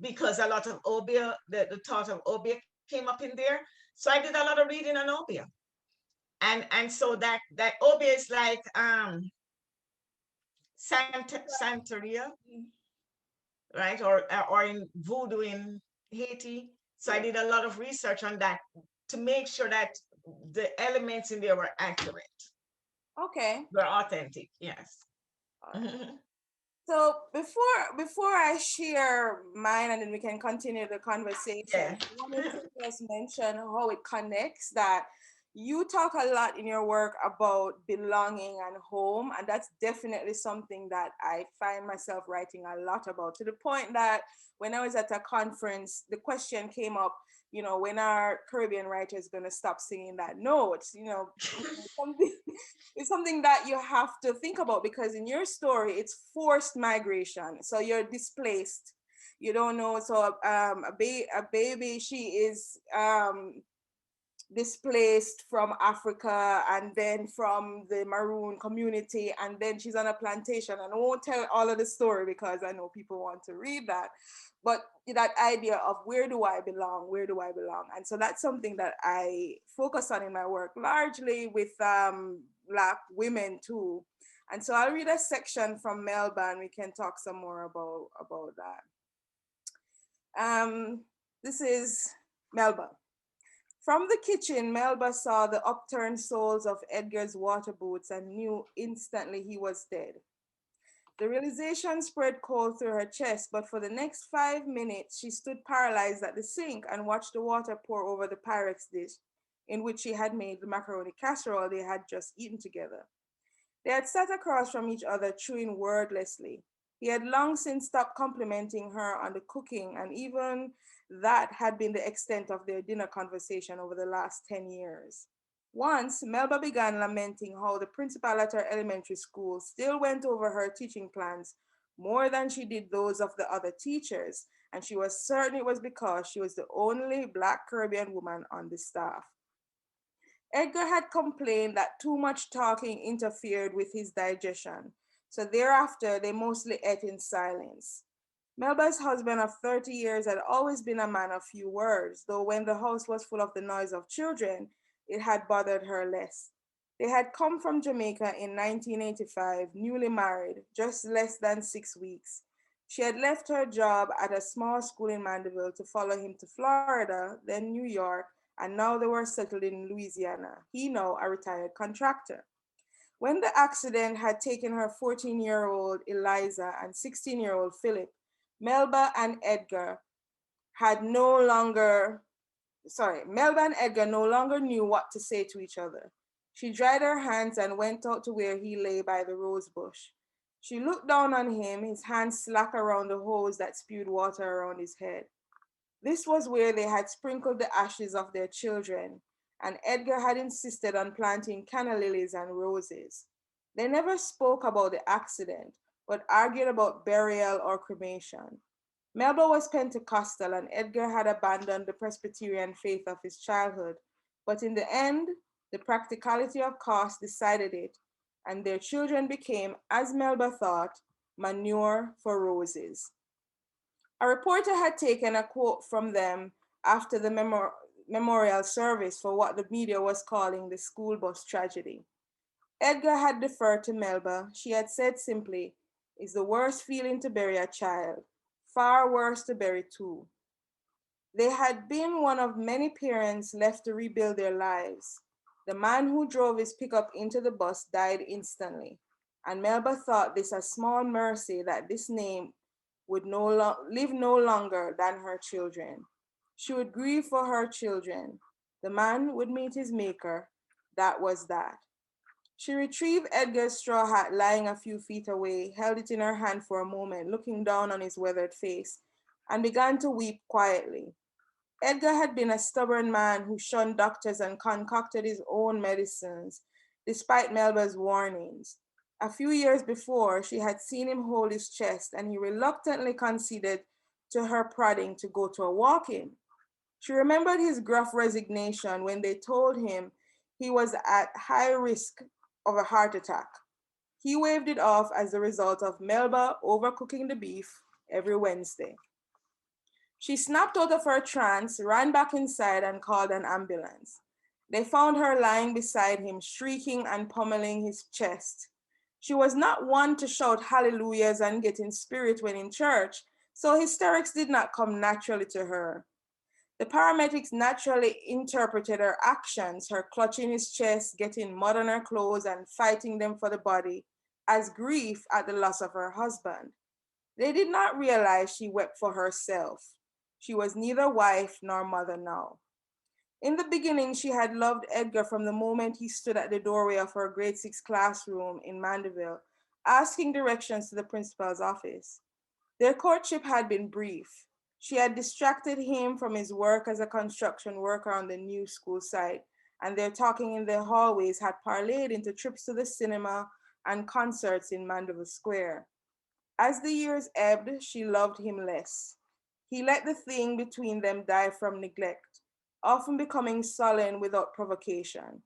because a lot of obia, the thought of obia came up in there. So I did a lot of reading on obia. And so that obia is like Santeria, right? Or in voodoo in Haiti. So I did a lot of research on that to make sure that the elements in there were accurate. Okay. Were authentic, yes. So before I share mine and then we can continue the conversation, I wanted to just mention how it connects, that you talk a lot in your work about belonging and home, and that's definitely something that I find myself writing a lot about, to the point that when I was at a conference, the question came up, when are Caribbean writers going to stop singing that note? It's something that you have to think about, because in your story, it's forced migration. So you're displaced. You don't know. So a baby, she is displaced from Africa and then from the maroon community, and then she's on a plantation. And I won't tell all of the story because I know people want to read that, but that idea of where do I belong, where do I belong? And so that's something that I focus on in my work, largely with Black women too. And so I'll read a section from Melba and we can talk some more about that. This is Melba. From the kitchen, Melba saw the upturned soles of Edgar's water boots and knew instantly he was dead. The realization spread cold through her chest, but for the next 5 minutes, she stood paralyzed at the sink and watched the water pour over the Pyrex dish in which she had made the macaroni casserole they had just eaten together. They had sat across from each other, chewing wordlessly. He had long since stopped complimenting her on the cooking, and even that had been the extent of their dinner conversation over the last 10 years. Once, Melba began lamenting how the principal at her elementary school still went over her teaching plans more than she did those of the other teachers, and she was certain it was because she was the only Black Caribbean woman on the staff. Edgar had complained that too much talking interfered with his digestion, so thereafter they mostly ate in silence. Melba's husband of 30 years had always been a man of few words, though when the house was full of the noise of children, it had bothered her less. They had come from Jamaica in 1985, newly married, just less than 6 weeks. She had left her job at a small school in Mandeville to follow him to Florida, then New York, and now they were settled in Louisiana. He now a retired contractor. When the accident had taken her 14-year-old Eliza and 16-year-old Philip, Melba and Edgar had no longer, Melba and Edgar no longer knew what to say to each other. She dried her hands and went out to where he lay by the rose bush. She looked down on him, his hands slack around the hose that spewed water around his head. This was where they had sprinkled the ashes of their children, and Edgar had insisted on planting canna lilies and roses. They never spoke about the accident, but argued about burial or cremation. Melba was Pentecostal, and Edgar had abandoned the Presbyterian faith of his childhood, but in the end, the practicality of cost decided it, and their children became, as Melba thought, manure for roses. A reporter had taken a quote from them after the memorial service for what the media was calling the school bus tragedy. Edgar had deferred to Melba. She had said simply, "It's the worst feeling to bury a child, far worse to bury two." They had been one of many parents left to rebuild their lives. The man who drove his pickup into the bus died instantly, and Melba thought this a small mercy that this name would live no longer than her children. She would grieve for her children. The man would meet his maker. That was that. She retrieved Edgar's straw hat lying a few feet away, held it in her hand for a moment, looking down on his weathered face, and began to weep quietly. Edgar had been a stubborn man who shunned doctors and concocted his own medicines, despite Melba's warnings. A few years before, she had seen him hold his chest, and he reluctantly conceded to her prodding to go to a walk-in. She remembered his gruff resignation when they told him he was at high risk of a heart attack. He waved it off as the result of Melba overcooking the beef every Wednesday. She snapped out of her trance, ran back inside, and called an ambulance. They found her lying beside him, shrieking and pummeling his chest. She was not one to shout hallelujahs and get in spirit when in church, so hysterics did not come naturally to her. The paramedics naturally interpreted her actions, her clutching his chest, getting mud on her clothes, and fighting them for the body, as grief at the loss of her husband. They did not realize she wept for herself. She was neither wife nor mother now. In the beginning, she had loved Edgar from the moment he stood at the doorway of her grade 6 classroom in Mandeville, asking directions to the principal's office. Their courtship had been brief. She had distracted him from his work as a construction worker on the new school site, and their talking in the hallways had parlayed into trips to the cinema and concerts in Mandeville Square. As the years ebbed, she loved him less. He let the thing between them die from neglect. often becoming sullen without provocation.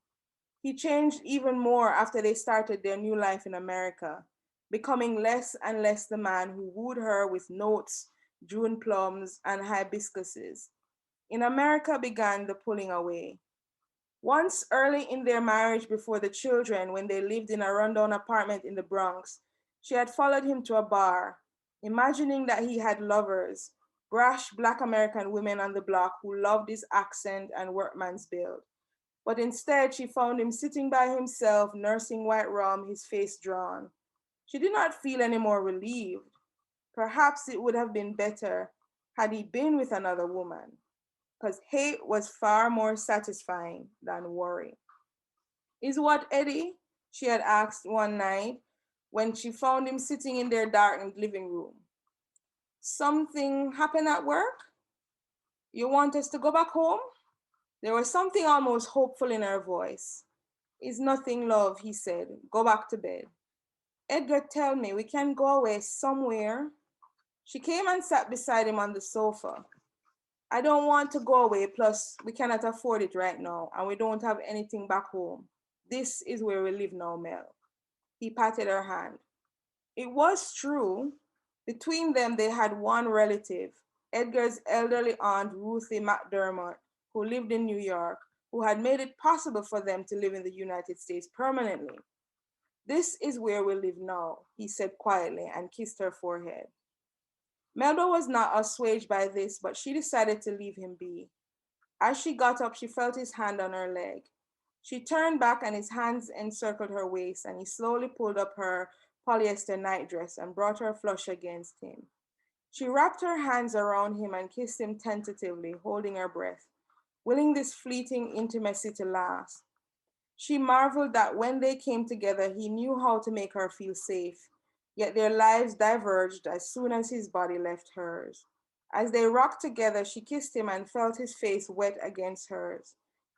He changed even more after they started their new life in America, becoming less and less the man who wooed her with notes, June plums, and hibiscuses. In America began the pulling away. Once early in their marriage before the children, when they lived in a rundown apartment in the Bronx, she had followed him to a bar, imagining that he had lovers, brash black American women on the block who loved his accent and workman's build. But instead, she found him sitting by himself, nursing white rum, his face drawn. She did not feel any more relieved. Perhaps it would have been better had he been with another woman, because hate was far more satisfying than worry. Is what Eddie? She had asked one night when she found him sitting in their darkened living room. Something happened at work? You want us to go back home? There was something almost hopeful in her voice. Is nothing, love, he said. Go back to bed. Edgar, tell me, we can go away somewhere. She came and sat beside him on the sofa. I don't want to go away, plus we cannot afford it right now, and we don't have anything back home. This is where we live now, Mel. He patted her hand. It was true. Between them, they had one relative, Edgar's elderly aunt, Ruthie McDermott, who lived in New York, who had made it possible for them to live in the United States permanently. This is where we live now, he said quietly and kissed her forehead. Melba was not assuaged by this, but she decided to leave him be. As she got up, she felt his hand on her leg. She turned back and his hands encircled her waist, and he slowly pulled up her polyester nightdress and brought her flush against him. She wrapped her hands around him and kissed him tentatively, holding her breath, willing this fleeting intimacy to last. She marveled that when they came together, he knew how to make her feel safe, yet their lives diverged as soon as his body left hers. As they rocked together, she kissed him and felt his face wet against hers.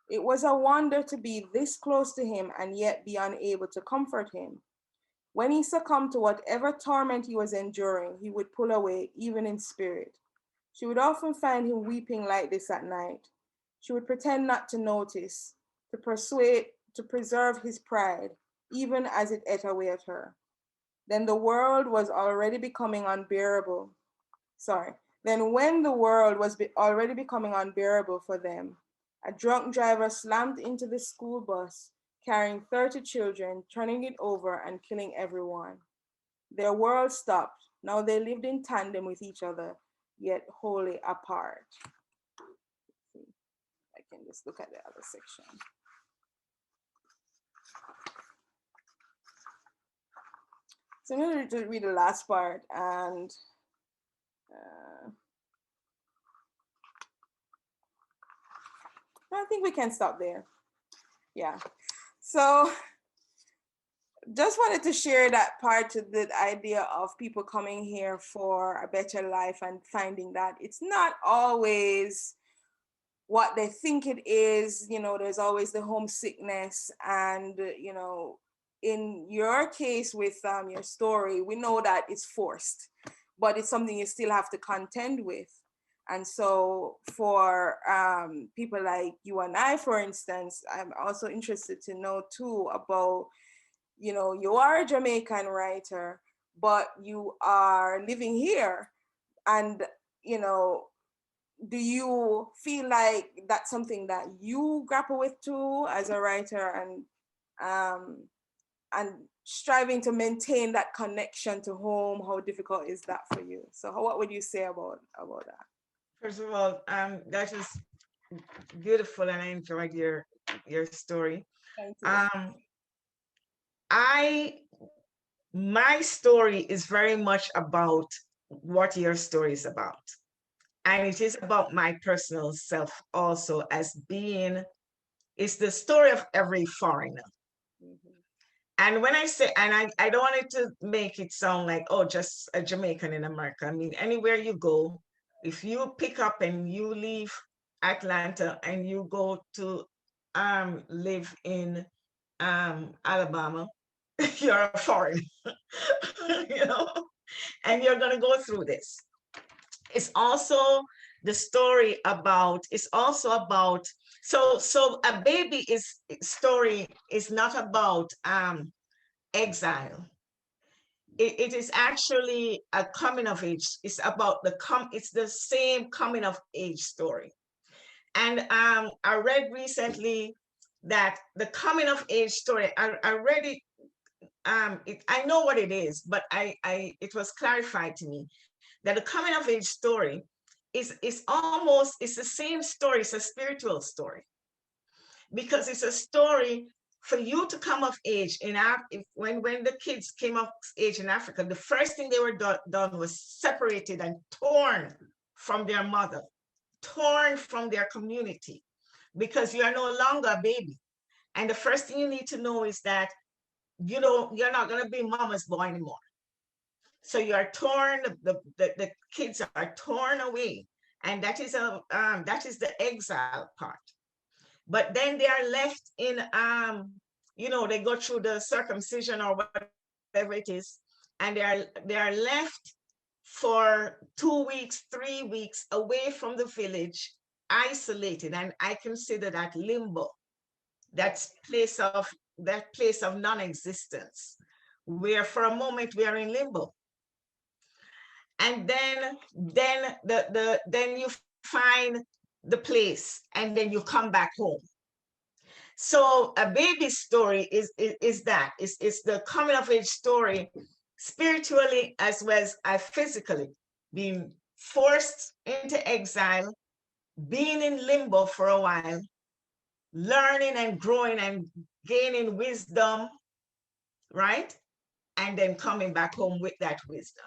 It was a wonder to be this close to him and yet be unable to comfort him. When he succumbed to whatever torment he was enduring, he would pull away, even in spirit. She would often find him weeping like this at night. She would pretend not to notice, to preserve his pride, even as it ate away at her. Then the world was already becoming unbearable. Sorry. Then when the world was already becoming unbearable for them, a drunk driver slammed into the school bus, carrying 30 children, turning it over and killing everyone. Their world stopped. Now they lived in tandem with each other, yet wholly apart. Let's see. I can just look at the other section. So I'm going to read the last part, and I think we can stop there. Yeah. So just wanted to share that part to the idea of people coming here for a better life and finding that it's not always what they think it is. You know, there's always the homesickness, and you know, in your case with your story, we know that it's forced, but it's something you still have to contend with. And so for people like you and I, for instance, I'm also interested to know too about, you know, you are a Jamaican writer, but you are living here. And, you know, do you feel like that's something that you grapple with too as a writer, and striving to maintain that connection to home? How difficult is that for you? So what would you say about that? First of all, that is beautiful, and I enjoyed your story. Thank you. I My story is very much about what your story is about. And it is about my personal self also, as being, it's the story of every foreigner. Mhm. And when I say, and I don't want it to make it sound like, oh, just a Jamaican in America. I mean, anywhere you go, if you pick up and you leave Atlanta and you go to live in Alabama, you're a foreigner, you know, and you're going to go through this. It's also the story about, it's also about, so a baby story is not about exile. It is actually a coming of age. It's about it's the same coming of age story. And I read recently that the coming of age story, I read it, I know what it is, but it was clarified to me that the coming of age story is almost, it's the same story, it's a spiritual story, because it's a story for you to come of age in when the kids came of age in Africa. The first thing they were done was separated and torn from their mother, torn from their community, because you are no longer a baby. And the first thing you need to know is that you're not going to be mama's boy anymore. So you are torn, the kids are torn away. And that is the exile part. But then they are left in, they go through the circumcision or whatever it is, and they are left for 2 weeks, 3 weeks away from the village, isolated. And I consider that limbo, that place of non-existence, where for a moment we are in limbo. And then you find the place, and then you come back home. So a baby story is the coming of age story, spiritually as well as physically, being forced into exile, being in limbo for a while, learning and growing and gaining wisdom, right? And then coming back home with that wisdom.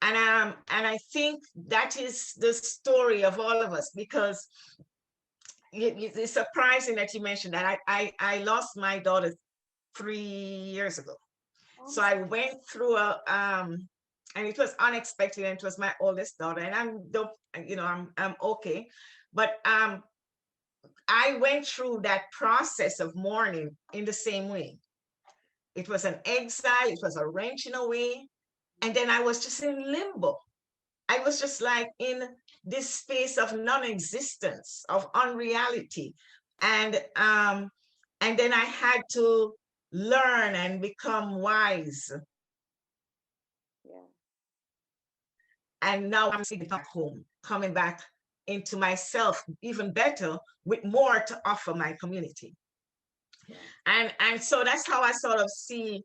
And I think that is the story of all of us, because it's surprising that you mentioned that. I lost my daughter 3 years ago. So I went through and it was unexpected, and it was my oldest daughter, and I'm okay. But I went through that process of mourning in the same way. It was an exile, it was a wrenching away. And then I was just in limbo. I was just like in this space of non-existence, of unreality. And then I had to learn and become wise. Yeah. And now I'm sitting back home, coming back into myself even better, with more to offer my community. Yeah. And so that's how I sort of see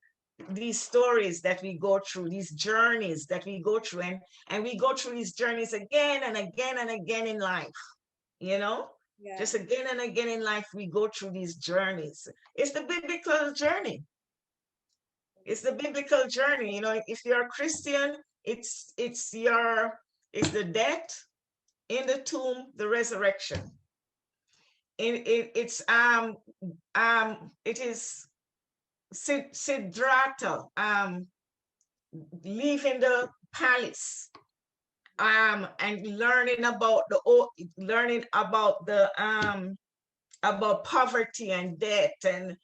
these stories that we go through, these journeys that we go through, and we go through these journeys again and again and again in life, Yeah. Just again and again in life, we go through these journeys. It's the biblical journey. It's the biblical journey. If you're a Christian, it's the death, in the tomb, the resurrection. It is Siddhartha leaving the palace, and learning about about poverty and death, and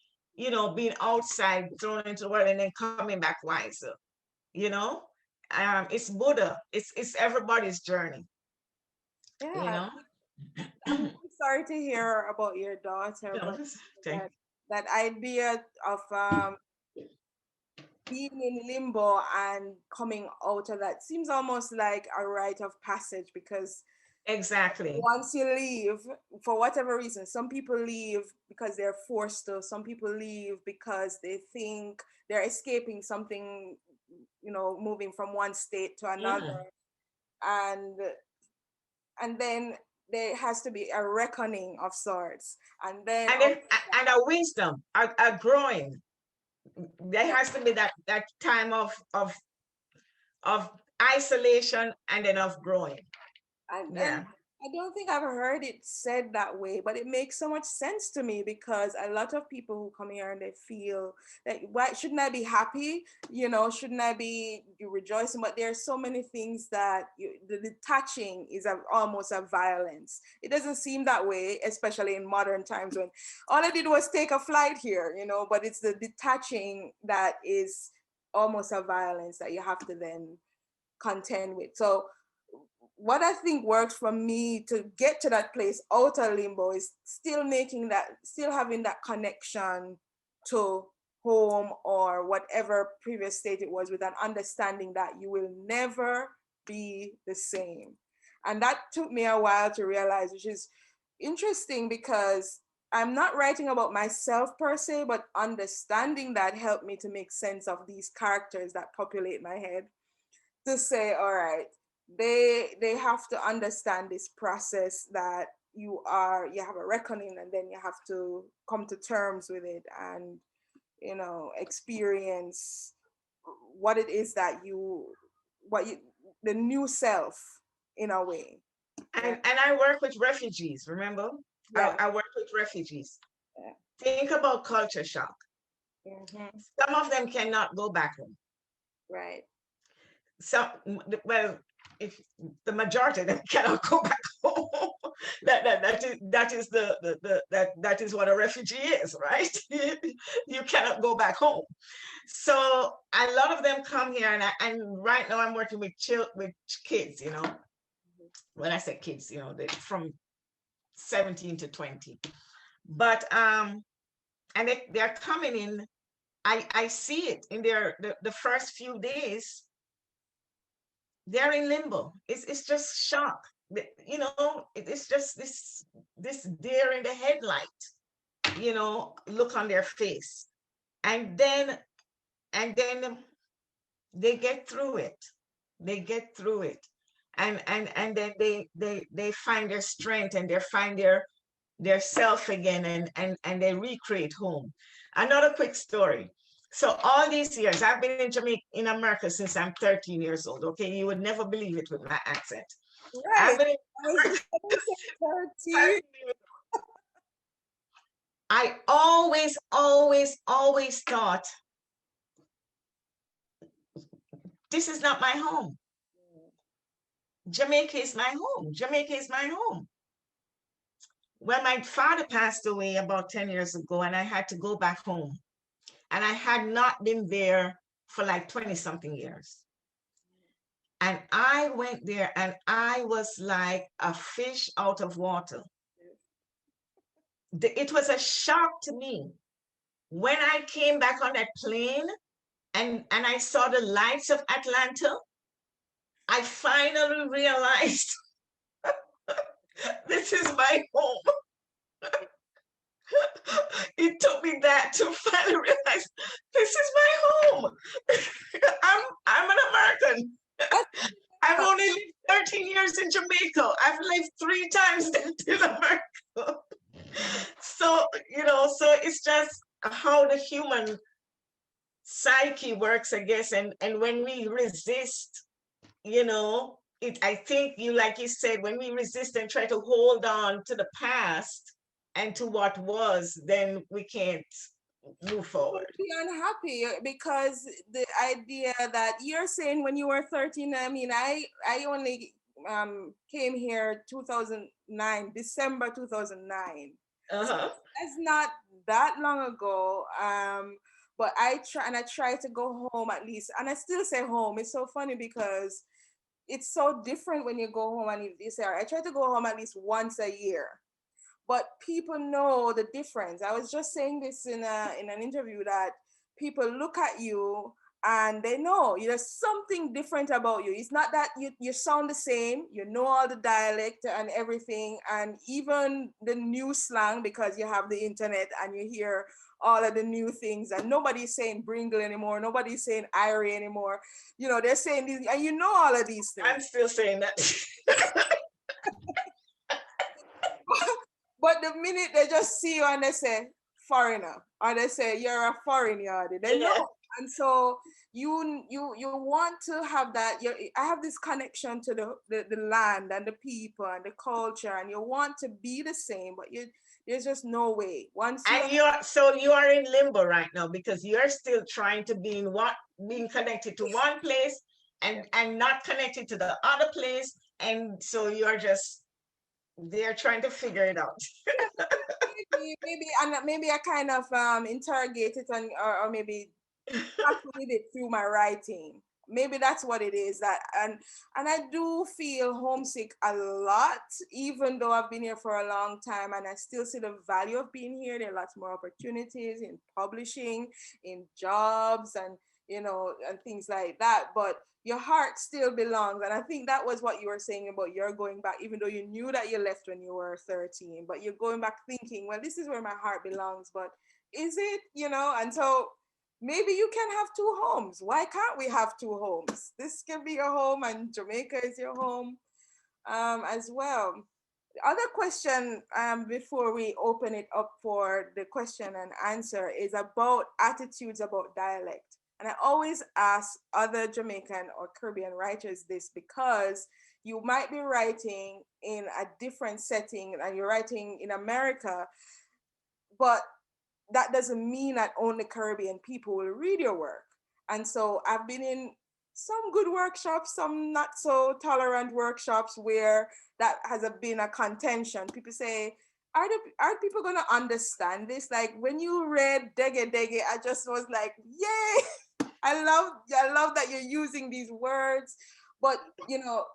being outside, thrown into the world, and then coming back wiser. It's Buddha. It's everybody's journey. Yeah. I'm sorry to hear about your daughter, but that idea of being in limbo and coming out of that seems almost like a rite of passage, because exactly, once you leave, for whatever reason, some people leave because they're forced to, some people leave because they think they're escaping something, moving from one state to another. And then there has to be a reckoning of sorts, and a wisdom, a growing. There has to be that time of isolation, and then of growing. And I don't think I've heard it said that way, but it makes so much sense to me, because a lot of people who come here and they feel that, why shouldn't I be happy? Shouldn't I be rejoicing? But there are so many things that the detaching is almost a violence. It doesn't seem that way, especially in modern times, when all I did was take a flight here, but it's the detaching that is almost a violence that you have to then contend with. So what I think works for me to get to that place out of limbo is still having that connection to home or whatever previous state it was, with an understanding that you will never be the same. And that took me a while to realize, which is interesting because I'm not writing about myself per se, but understanding that helped me to make sense of these characters that populate my head, to say, all right, they have to understand this process that you have a reckoning, and then you have to come to terms with it and, you know, experience what it is that the new self, in a way. And I work with refugees, remember? Yeah. I work with refugees. Yeah. Think about culture shock. Mm-hmm. Some of them cannot go back home. Right. Some, well, if the majority of them cannot go back home, that is what a refugee is, right? You cannot go back home. So a lot of them come here, and right now I'm working with kids, you know. When I say kids, you know, they from 17 to 20. But and they're coming in. I see it in the first few days. They're in limbo. It's just shock. You know, it's just this deer in the headlight, you know, look on their face. And then they get through it. They get through it. And then they find their strength, and they find their self again, and they recreate home. Another quick story. So all these years, I've been in Jamaica, in America, since I'm 13 years old. Okay, you would never believe it with my accent. Right. I've been in I always thought, this is not my home. Jamaica is my home. Jamaica is my home. When my father passed away about 10 years ago, and I had to go back home, and I had not been there for like 20 something years. And I went there, and I was like a fish out of water. It was a shock to me. When I came back on that plane, and I saw the lights of Atlanta, I finally realized this is my home. It took me that to finally realize this is my home. I'm an American. I've only lived 13 years in Jamaica. I've lived 3 times in America. So, you know, so it's just how the human psyche works, I guess. And when we resist, you know, I think like you said, when we resist and try to hold on to the past and to what was, then we can't move forward. Be unhappy, because the idea that you're saying when you were 13, I mean, I only came here 2009, December 2009. So that's not that long ago. But I try to go home at least, and I still say home. It's so funny because it's so different when you go home, and you say, I try to go home at least once a year. But people know the difference. I was just saying this in an interview, that people look at you and they know there's something different about you. It's not that you sound the same, you know all the dialect and everything, and even the new slang, because you have the internet and you hear all of the new things, and nobody's saying Bringle anymore, nobody's saying Irie anymore. You know, they're saying these, and you know all of these things. I'm still saying that. But the minute they just see you and they say foreigner, or they say you're a foreign yardie, they know. And so you want to have that. I have this connection to the land and the people and the culture, and you want to be the same, but there's just no way. You are in limbo right now, because you're still trying to be being connected to one place and not connected to the other place, and so you're just they're trying to figure it out. maybe I kind of interrogate it, or maybe tackle with it through my writing. maybe that's what it is. That and I do feel homesick a lot, even though I've been here for a long time, and I still see the value of being here. There are lots more opportunities in publishing, in jobs, and and things like that. But your heart still belongs. And I think that was what you were saying about you're going back, even though you knew that you left when you were 13, but you're going back thinking, well, this is where my heart belongs. But is it, And so maybe you can have two homes. Why can't we have two homes? This can be your home and Jamaica is your home as well. The other question before we open it up for the question and answer is about attitudes about dialect. And I always ask other Jamaican or Caribbean writers this, because you might be writing in a different setting and you're writing in America, but that doesn't mean that only Caribbean people will read your work. And so I've been in some good workshops, some not so tolerant workshops where that has been a contention. People say, are people going to understand this? Like when you read Dege Dege, I just was like, yay! I love that you're using these words. But,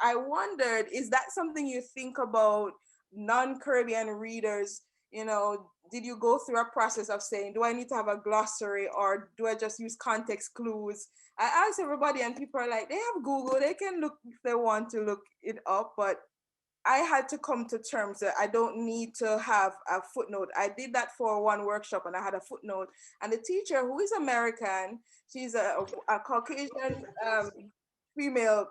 I wondered, is that something you think about non-Caribbean readers? Did you go through a process of saying, do I need to have a glossary or do I just use context clues? I ask everybody and people are like, they have Google, they can look if they want to look it up. But I had to come to terms that I don't need to have a footnote. I did that for one workshop and I had a footnote. And the teacher, who is American, she's a Caucasian female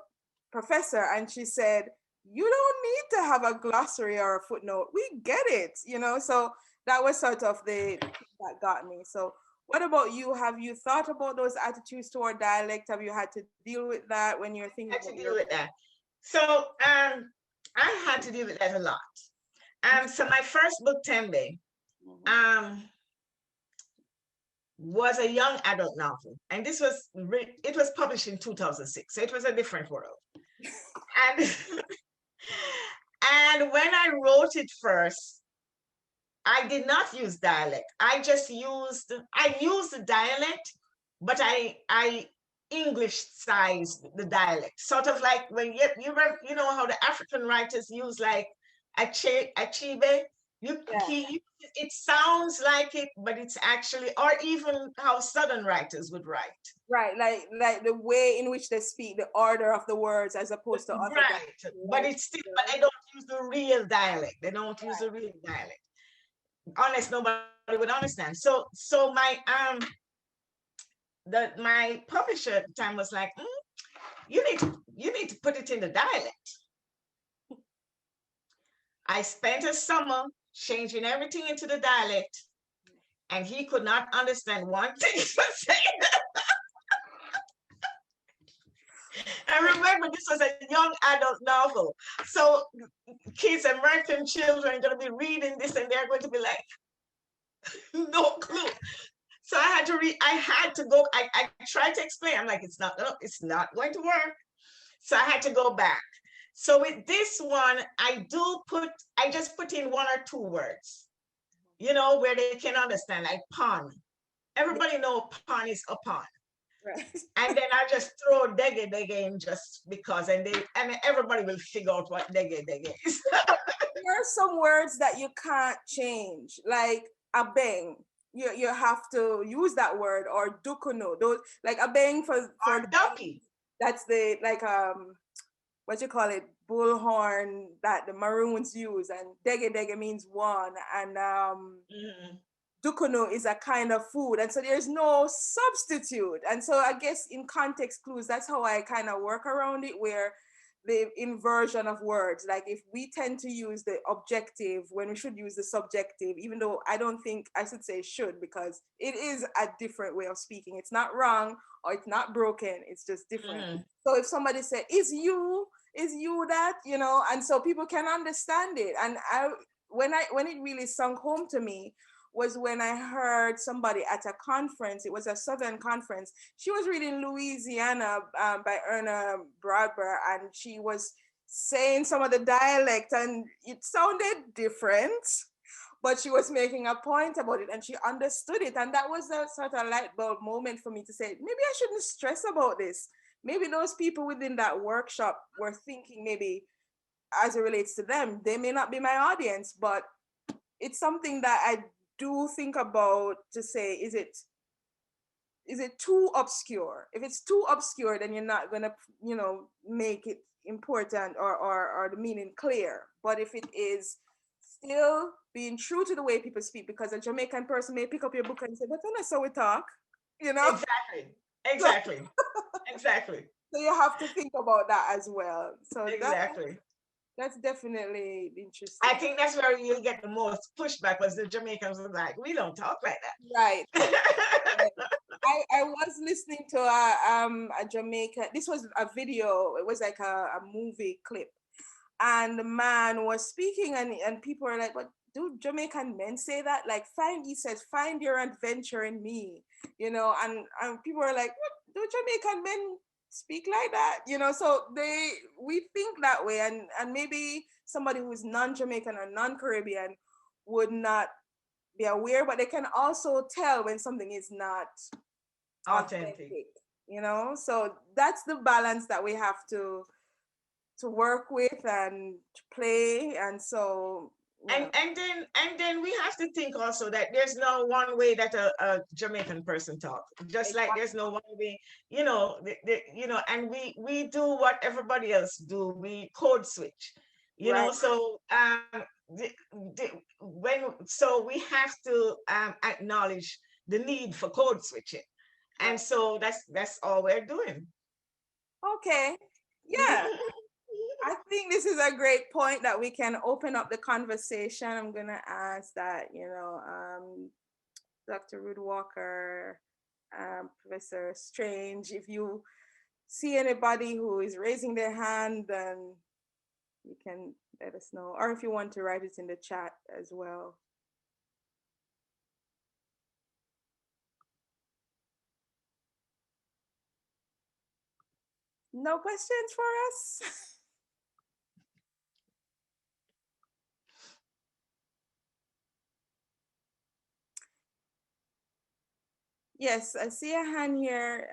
professor, and she said, you don't need to have a glossary or a footnote. We get it, So that was sort of the that got me. So what about you? Have you thought about those attitudes toward dialect? Have you had to deal with that when you're thinking about deal with that? So I had to deal with that a lot. So my first book, Tembe, was a young adult novel, and it was published in 2006, so it was a different world. And and when I wrote it first, I did not use dialect. I used the dialect, but I English-sized the dialect, sort of like when you know how the African writers use like achibe. It sounds like it, but it's actually, or even how Southern writers would write. Right, like the way in which they speak, the order of the words, as opposed to other. Right, but it's still, but they don't use the real dialect. They don't use the real dialect, unless nobody would understand. So my my publisher at the time was like, you need to put it in the dialect. I spent a summer changing everything into the dialect, and he could not understand one thing he was saying. And remember, this was a young adult novel, so kids, American children, are going to be reading this, and they're going to be like, no clue. So I had to read. I had to go. I tried to explain. I'm like, it's not going to work. So I had to go back. So with this one, I just put in one or two words, where they can understand, like pond. Everybody know pond is upon. Right. And then I just throw dege dege in just because, and everybody will figure out what dege dege is. There are some words that you can't change, like abeng. You have to use that word, or dukuno. Those, like abeng for ducky. That's the what you call it, bullhorn that the Maroons use, and dege dege means one, and dukuno is a kind of food, and so there's no substitute. And so I guess in context clues, that's how I kind of work around it, where the inversion of words, like if we tend to use the objective when we should use the subjective, even though I don't think I should say should, because it is a different way of speaking. It's not wrong or it's not broken, it's just different. So if somebody said, is you that, and so people can understand it. And when it really sunk home to me was when I heard somebody at a conference. It was a Southern conference. She was reading Louisiana by Erna Bradber, and she was saying some of the dialect, and it sounded different, but she was making a point about it, and she understood it. And that was a sort of light bulb moment for me to say, maybe I shouldn't stress about this. maybe those people within that workshop were thinking maybe as it relates to them, they may not be my audience, but it's something that I do think about to say, is it too obscure? If it's too obscure, then you're not gonna, make it important or the meaning clear. But if it is still being true to the way people speak, because a Jamaican person may pick up your book and say, but that's how we talk, you know? Exactly. Exactly. Exactly. So you have to think about that as well. So Exactly. that's definitely I interesting. think that's where you'll get the most pushback, was the Jamaicans are like, we don't talk like Right. that. I was listening to a Jamaican. This was a video. It was like a movie clip, and the man was speaking, and people are like, "But do Jamaican men say that? Like, he says, find your adventure in me, And people are like, what? Do Jamaican men speak like that? So we think that way, and maybe somebody who's non-Jamaican or non-Caribbean would not be aware, but they can also tell when something is not Authentic. So that's the balance that we have to work with and to play. And so And then we have to think also that there's no one way that a Jamaican person talk. Just like there's no one way, and we do what everybody else do. We code switch, right. So we have to acknowledge the need for code switching, and Right. so that's all we're doing. Okay. Yeah. I think this is a great point that we can open up the conversation. I'm gonna ask that, Dr. Ruth Walker, Professor Strange, if you see anybody who is raising their hand, then you can let us know, or if you want to write it in the chat as well. No questions for us? Yes, I see a hand here.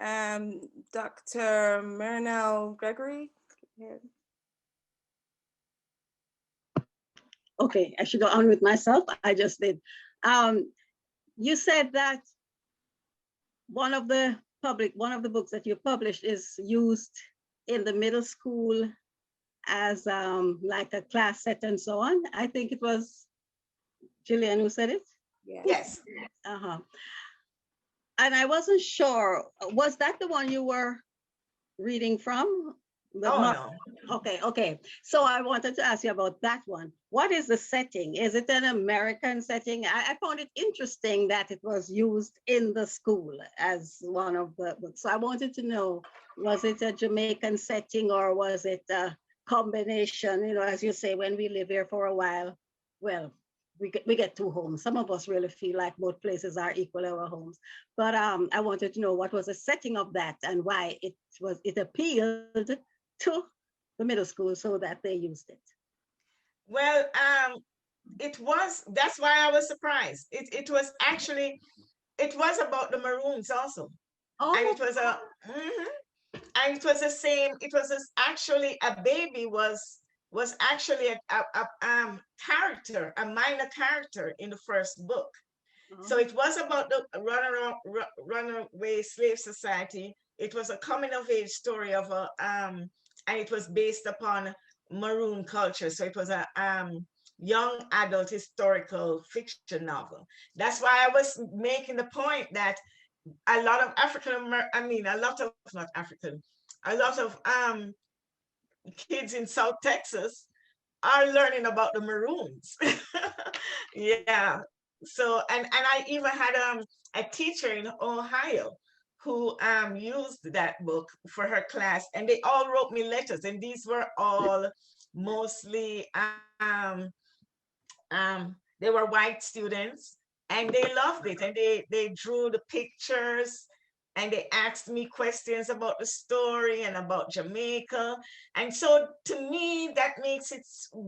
Dr. Mernell Gregory. Yeah. Okay, I should go on with myself. I just did. You said that one of the books that you published is used in the middle school as like a class set and so on. I think it was Gillian who said it. Yes. Uh-huh. And I wasn't sure, was that the one you were reading from? No. Okay. So I wanted to ask you about that one. What is the setting? Is it an American setting? I found it interesting that it was used in the school as one of the books. So I wanted to know, was it a Jamaican setting or was it a combination? As you say, when we live here for a while, well, we get two homes. Some of us really feel like both places are equal our homes. But I wanted to know what was the setting of that and why it appealed to the middle school so that they used it. Well, that's why I was surprised. It was about the Maroons also. Oh. And it was and it was the same, actually a baby was actually a character, a minor character in the first book. So it was about the runaway slave society. It was a coming of age story of and it was based upon Maroon culture. So it was a young adult historical fiction novel. That's why I was making the point that a lot of kids in South Texas are learning about the Maroons. Yeah. So and I even had a teacher in Ohio who used that book for her class, and they all wrote me letters, and these were all mostly they were white students, and they loved it, and they drew the pictures, and they asked me questions about the story and about Jamaica. And so to me, that makes it,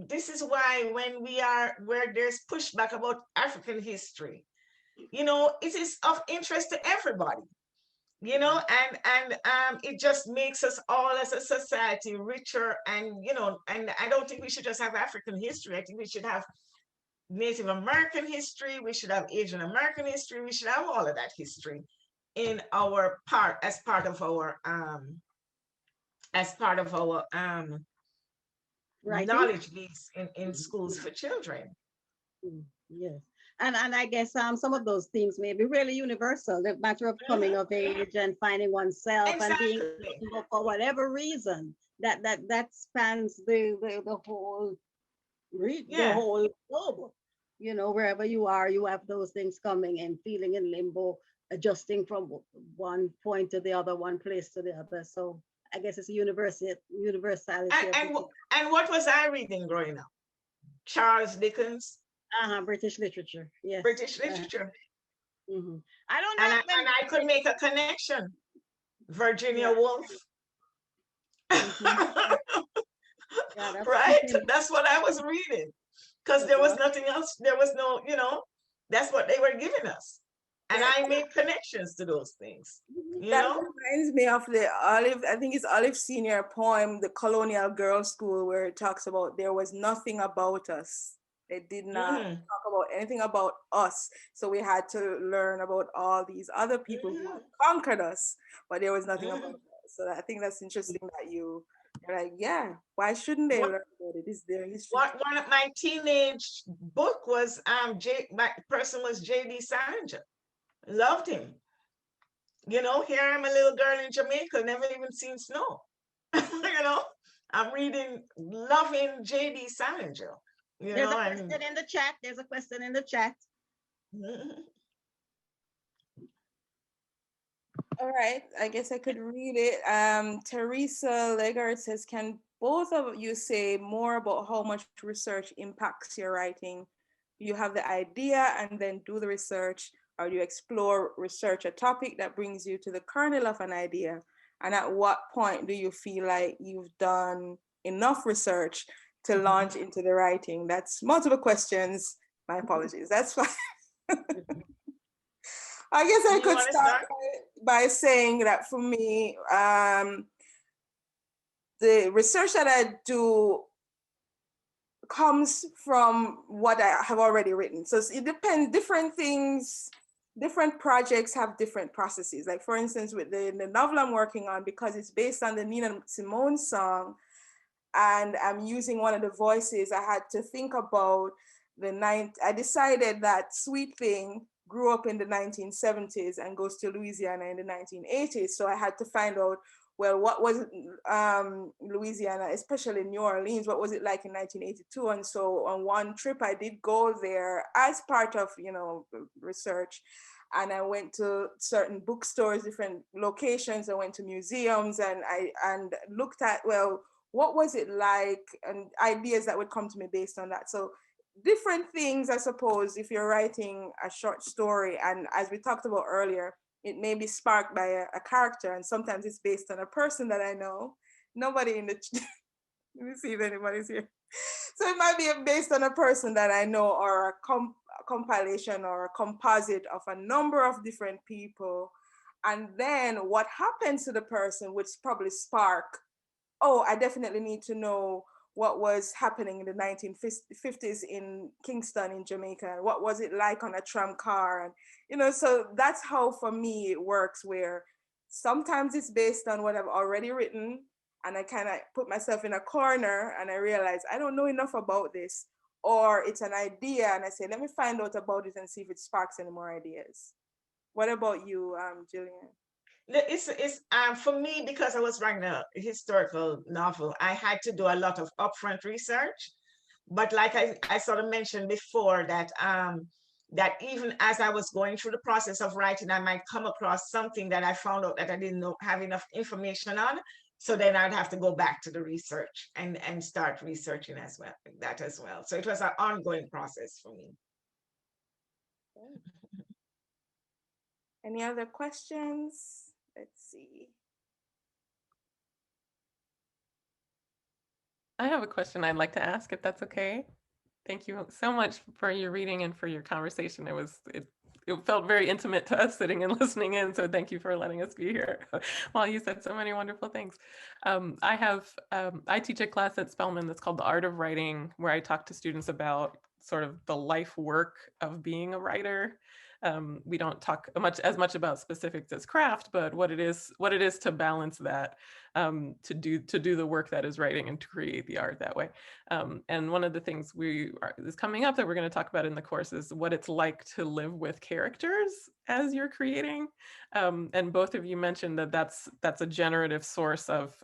this is why where there's pushback about African history, it is of interest to everybody. you know, and it just makes us all as a society richer. And you know, and I don't think we should just have African history. I think we should have Native American history, we should have Asian American history, we should have all of that history in our part, as part of our Writing. knowledge base in schools for children. Yes. And I guess some of those themes may be really universal. The matter of coming of age and finding oneself and being Exactly. for whatever reason that spans the whole the Yeah. whole globe. You know, wherever you are, you have those things coming and feeling in limbo, adjusting from one point to the other, one place to the other. So I guess it's a universality of the thing. And what was I reading growing up? Charles Dickens, British literature. Yes. British literature. Mhm. I don't And know. and I could make a connection. Virginia Yeah. Woolf. Mhm. Yeah, that's Right? something. That's what I was reading. Because there was Well, nothing else. There was no, you know, that's what they were giving us. And Yeah, I made connections to those things, you that know? reminds me of the Olive, I think it's Olive Senior poem, The Colonial Girls' School, where it talks about there was nothing about us. They did not Mhm, talk about anything about us. So we had to learn about all these other people who mhm, had conquered us, but there was nothing about mhm. us. So I think that's interesting that you're like, yeah, why shouldn't they What, learn about it? It's their history. what one of my teenage book was my person was J.D. Salinger. Loved him. You know, here I'm a little girl in Jamaica, never even seen snow. You know, I'm reading, loving J.D. Salinger, you there's a know, and question in the chat. There's a question in the chat. mhm. All right, I guess I could read it. Teresa Legard says, can both of you say more about how much research impacts your writing? Do you have the idea and then do the research, or do you explore, research a topic that brings you to the kernel of an idea? And at what point do you feel like you've done enough research to launch into the writing? That's multiple questions. My apologies. That's fine. I guess I You could want to start start? by saying that for me, the research that I do comes from what I have already written. So it depends, different things, different projects have different processes. Like for instance, with the novel I'm working on, because it's based on the Nina Simone song, and I'm using one of the voices, I had to think about I decided that Sweet Thing grew up in the 1970s and goes to Louisiana in the 1980s. So I had to find out, well, what was Louisiana, especially New Orleans, what was it like in 1982? And so on one trip, I did go there as part of, research. And I went to certain bookstores, different locations. I went to museums, and I looked at, well, what was it like, and ideas that would come to me based on that. So different things, I suppose, if you're writing a short story, and as we talked about earlier, it may be sparked by a character, and sometimes it's based on a person that I know. Nobody in the let me see if anybody's here. So it might be based on a person that I know, or a compilation or a composite of a number of different people. And then what happens to the person would probably spark, oh, I definitely need to know what was happening in the 1950s in Kingston in Jamaica. What was it like on a tram car? And, so that's how for me it works, where sometimes it's based on what I've already written, and I kind of put myself in a corner and I realize I don't know enough about this. Or it's an idea and I say, let me find out about it and see if it sparks any more ideas. What about you, Gillian? It's for me, because I was writing a historical novel, I had to do a lot of upfront research. But like I sort of mentioned before, that even as I was going through the process of writing, I might come across something that I found out that I didn't know have enough information on. So then I'd have to go back to the research and start researching as well, that as well. So it was an ongoing process for me. Any other questions? Let's see. I have a question I'd like to ask, if that's okay. Thank you so much for your reading and for your conversation. It it felt very intimate to us sitting and listening in. So thank you for letting us be here while you said so many wonderful things. I teach a class at Spelman that's called The Art of Writing, where I talk to students about sort of the life work of being a writer. We don't talk as much about specifics as craft, but what it is to balance that, to do the work that is writing and to create the art that way. And one of the things is coming up that we're going to talk about in the course is what it's like to live with characters as you're creating. And both of you mentioned that that's a generative source of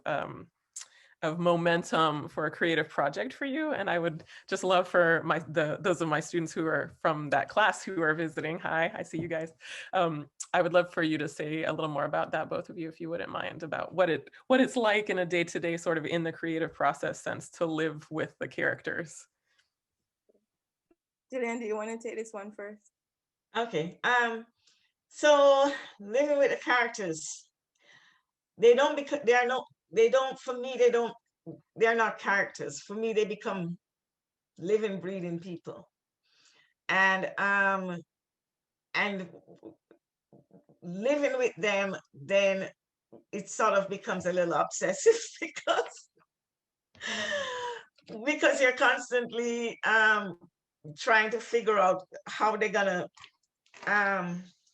momentum for a creative project for you. And I would just love for those of my students who are from that class who are visiting. Hi, I see you guys. I would love for you to say a little more about that, both of you, if you wouldn't mind, about what it's like in a day-to-day sort of in the creative process sense to live with the characters. Gillian, do you want to take this one first? Okay. So living with the characters, they don't, for me, they're not characters. For me, they become living, breathing people. And living with them, then it sort of becomes a little obsessive because you're constantly trying to figure out how they're gonna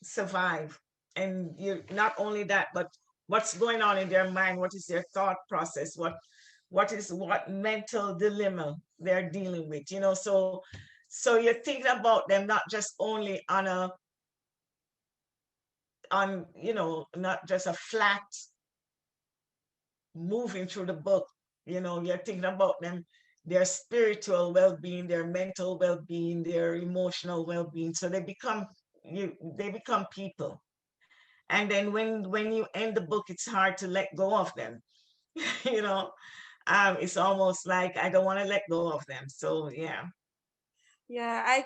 survive. And you not only that, but what's going on in their mind, what is their thought process, what mental dilemma they're dealing with, so you're thinking about them not just only not just a flat moving through the book, you're thinking about them, their spiritual well-being, their mental well-being, their emotional well-being. So they become people. And then when you end the book, it's hard to let go of them. It's almost like I don't want to let go of them. So yeah. Yeah, I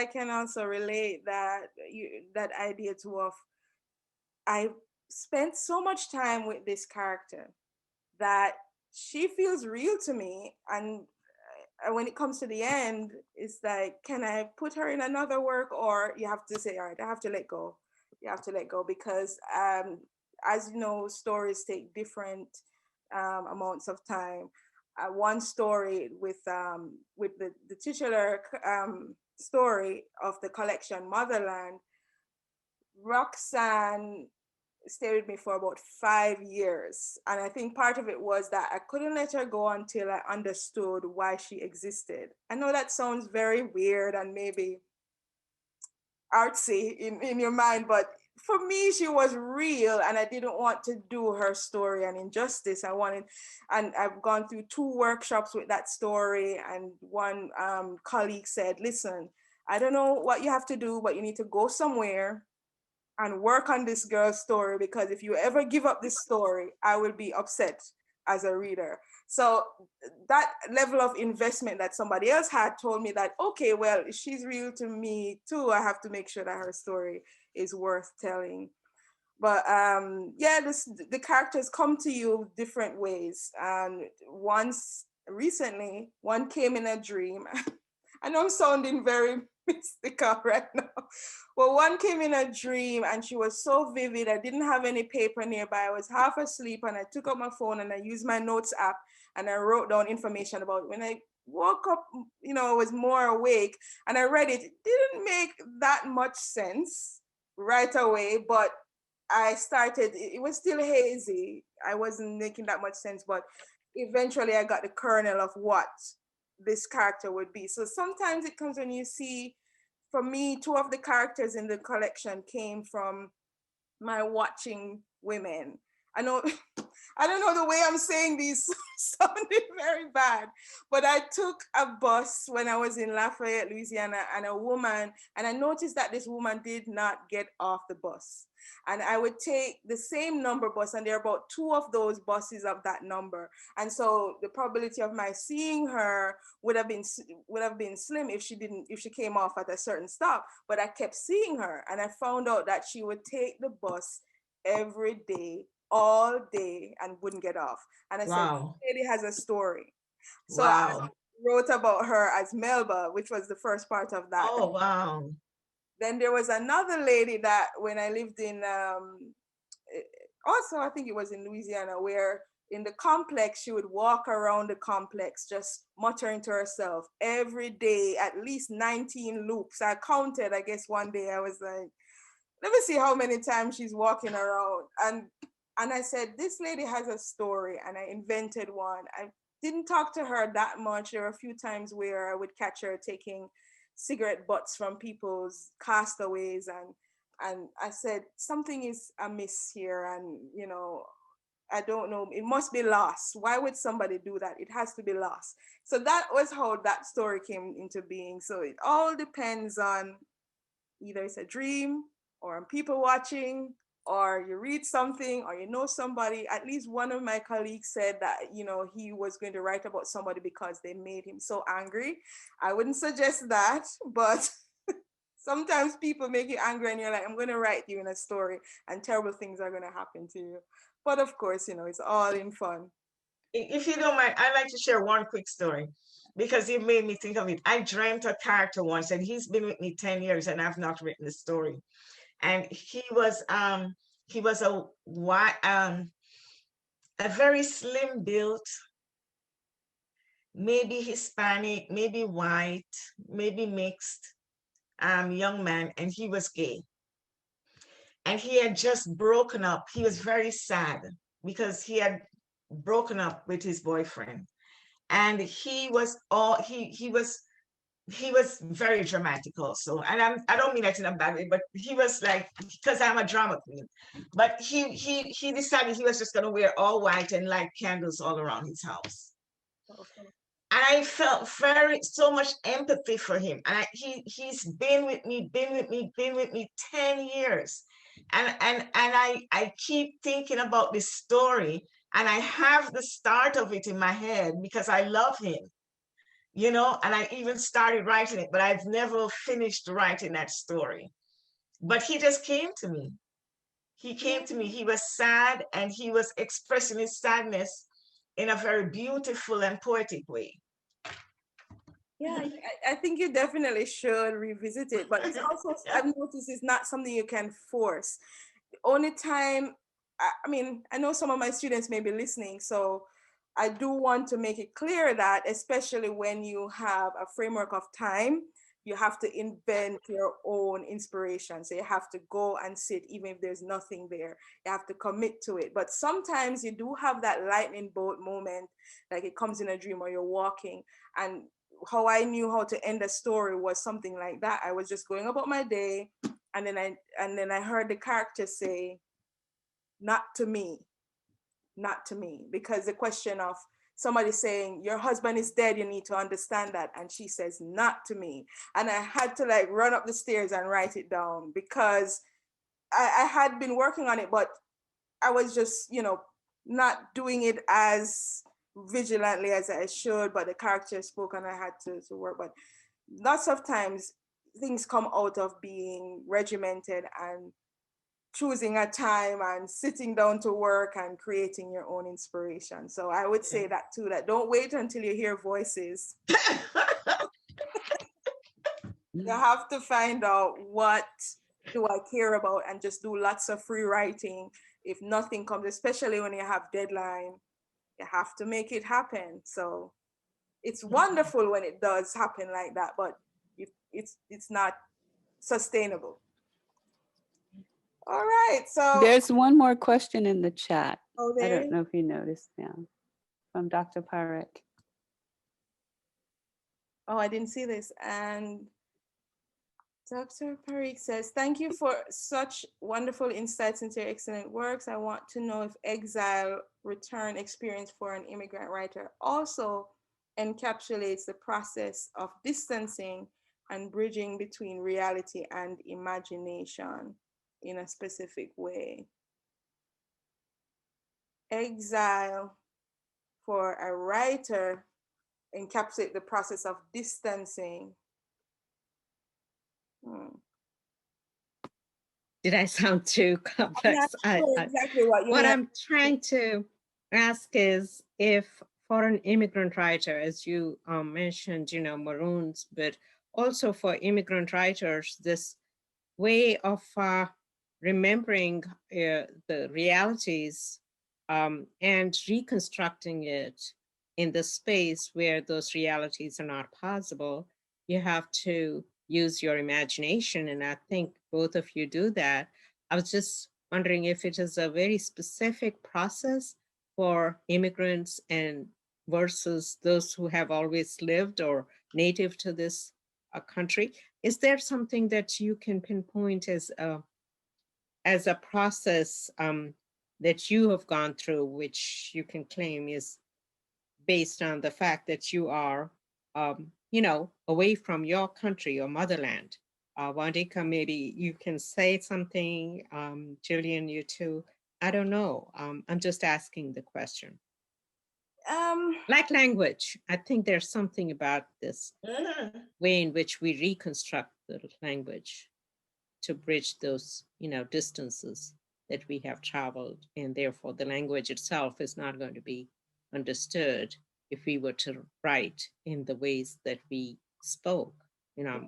can also relate that idea too of I spent so much time with this character that she feels real to me, and when it comes to the end, it's like, can I put her in another work, or you have to say, all right, I have to let go. You have to let go because, as you know, stories take different amounts of time. One story with the titular story of the collection Motherland, Roxanne stayed with me for about 5 years. And I think part of it was that I couldn't let her go until I understood why she existed. I know that sounds very weird and maybe artsy in your mind, but for me, she was real, and I didn't want to do her story an injustice. And I've gone through 2 workshops with that story, and one colleague said, listen, I don't know what you have to do, but you need to go somewhere and work on this girl's story, because if you ever give up this story, I will be upset as a reader. So that level of investment that somebody else had told me that, okay, well, she's real to me too. I have to make sure that her story is worth telling. But the characters come to you different ways. And recently, one came in a dream. I know I'm sounding very mystical right now. Well, one came in a dream and she was so vivid. I didn't have any paper nearby. I was half asleep and I took out my phone and I used my notes app and I wrote down information about it. When I woke up, I was more awake and I read it. It didn't make that much sense right away, but it was still hazy. I wasn't making that much sense, but eventually I got the kernel of what this character would be. So sometimes it comes when you see, for me, 2 of the characters in the collection came from my watching women. I don't know the way I'm saying these sounded very bad, but I took a bus when I was in Lafayette, Louisiana, and I noticed that this woman did not get off the bus. And I would take the same number bus, and there are about 2 of those buses of that number. And so the probability of my seeing her would have been slim if she came off at a certain stop. But I kept seeing her, and I found out that she would take the bus every day, all day, and wouldn't get off. And I said, this lady has a story. So I wrote about her as Melba, which was the first part of that. Oh, wow. Then there was another lady that when I lived in, also I think it was in Louisiana, where in the complex, she would walk around the complex just muttering to herself every day, at least 19 loops. I counted, I guess one day I was like, let me see how many times she's walking around. And I said, this lady has a story, and I invented one. I didn't talk to her that much. There were a few times where I would catch her taking cigarette butts from people's castaways, and I said, something is amiss here, and I don't know, it must be lost. Why would somebody do that? It has to be lost. So that was how that story came into being. So it all depends on either it's a dream or on people watching, or you read something, or you know somebody. At least one of my colleagues said that, he was going to write about somebody because they made him so angry. I wouldn't suggest that, but sometimes people make you angry and you're like, I'm going to write you in a story and terrible things are going to happen to you. But of course, it's all in fun. If you don't mind, I'd like to share one quick story because it made me think of it. I dreamt a character once, and he's been with me 10 years and I've not written the story. And he was a very slim built, maybe Hispanic, maybe white, maybe mixed young man, and he was gay. And he had just broken up. He was very sad because he had broken up with his boyfriend. And he was very dramatic also. And I don't mean that in a bad way, but he was like, because I'm a drama queen, but he decided he was just gonna wear all white and light candles all around his house. Okay. And I felt so much empathy for him. And he's been with me 10 years. And I keep thinking about this story, and I have the start of it in my head because I love him, and I even started writing it, but I've never finished writing that story. But he just came to me. He came to me. He was sad, and he was expressing his sadness in a very beautiful and poetic way. Yeah, I think you definitely should revisit it, but it's also, I've noticed it's not something you can force. The only time, I know some of my students may be listening, so I do want to make it clear that, especially when you have a framework of time, you have to invent your own inspiration. So you have to go and sit, even if there's nothing there. You have to commit to it. But sometimes you do have that lightning bolt moment, like it comes in a dream or you're walking. And how I knew how to end a story was something like that. I was just going about my day, and then I heard the character say, "Not to me, not to me," because the question of somebody saying, your husband is dead, you need to understand that, and she says, "Not to me," and I had to like run up the stairs and write it down because I had been working on it, but I was just not doing it as vigilantly as I should, but the character spoke and I had to work. But lots of times things come out of being regimented and choosing a time and sitting down to work and creating your own inspiration. So I would say that too, that don't wait until you hear voices. You have to find out, what do I care about, and just do lots of free writing. If nothing comes, especially when you have deadline, you have to make it happen. So it's wonderful when it does happen like that, but it's not sustainable. All right, so there's one more question in the chat. Oh, I don't know if you noticed now, from Dr. Parekh. Oh, I didn't see this. And Dr. Parekh says, thank you for such wonderful insights into your excellent works. I want to know if exile return experience for an immigrant writer also encapsulates the process of distancing and bridging between reality and imagination in a specific way. Exile for a writer encapsulate the process of distancing. Did I sound too complex? I'm not sure exactly what you mean. What I'm trying to ask is, if for an immigrant writer, as you mentioned, Maroons, but also for immigrant writers, this way of remembering the realities and reconstructing it in the space where those realities are not possible. You have to use your imagination, and I think both of you do that. I was just wondering if it is a very specific process for immigrants and versus those who have always lived or native to this country. Is there something that you can pinpoint as a process that you have gone through, which you can claim is based on the fact that you are, away from your country or motherland? Wandeka, maybe you can say something. Gillian, you too. I don't know. I'm just asking the question. Like language, I think there's something about this way in which we reconstruct the language to bridge those, distances that we have traveled, and therefore the language itself is not going to be understood if we were to write in the ways that we spoke in our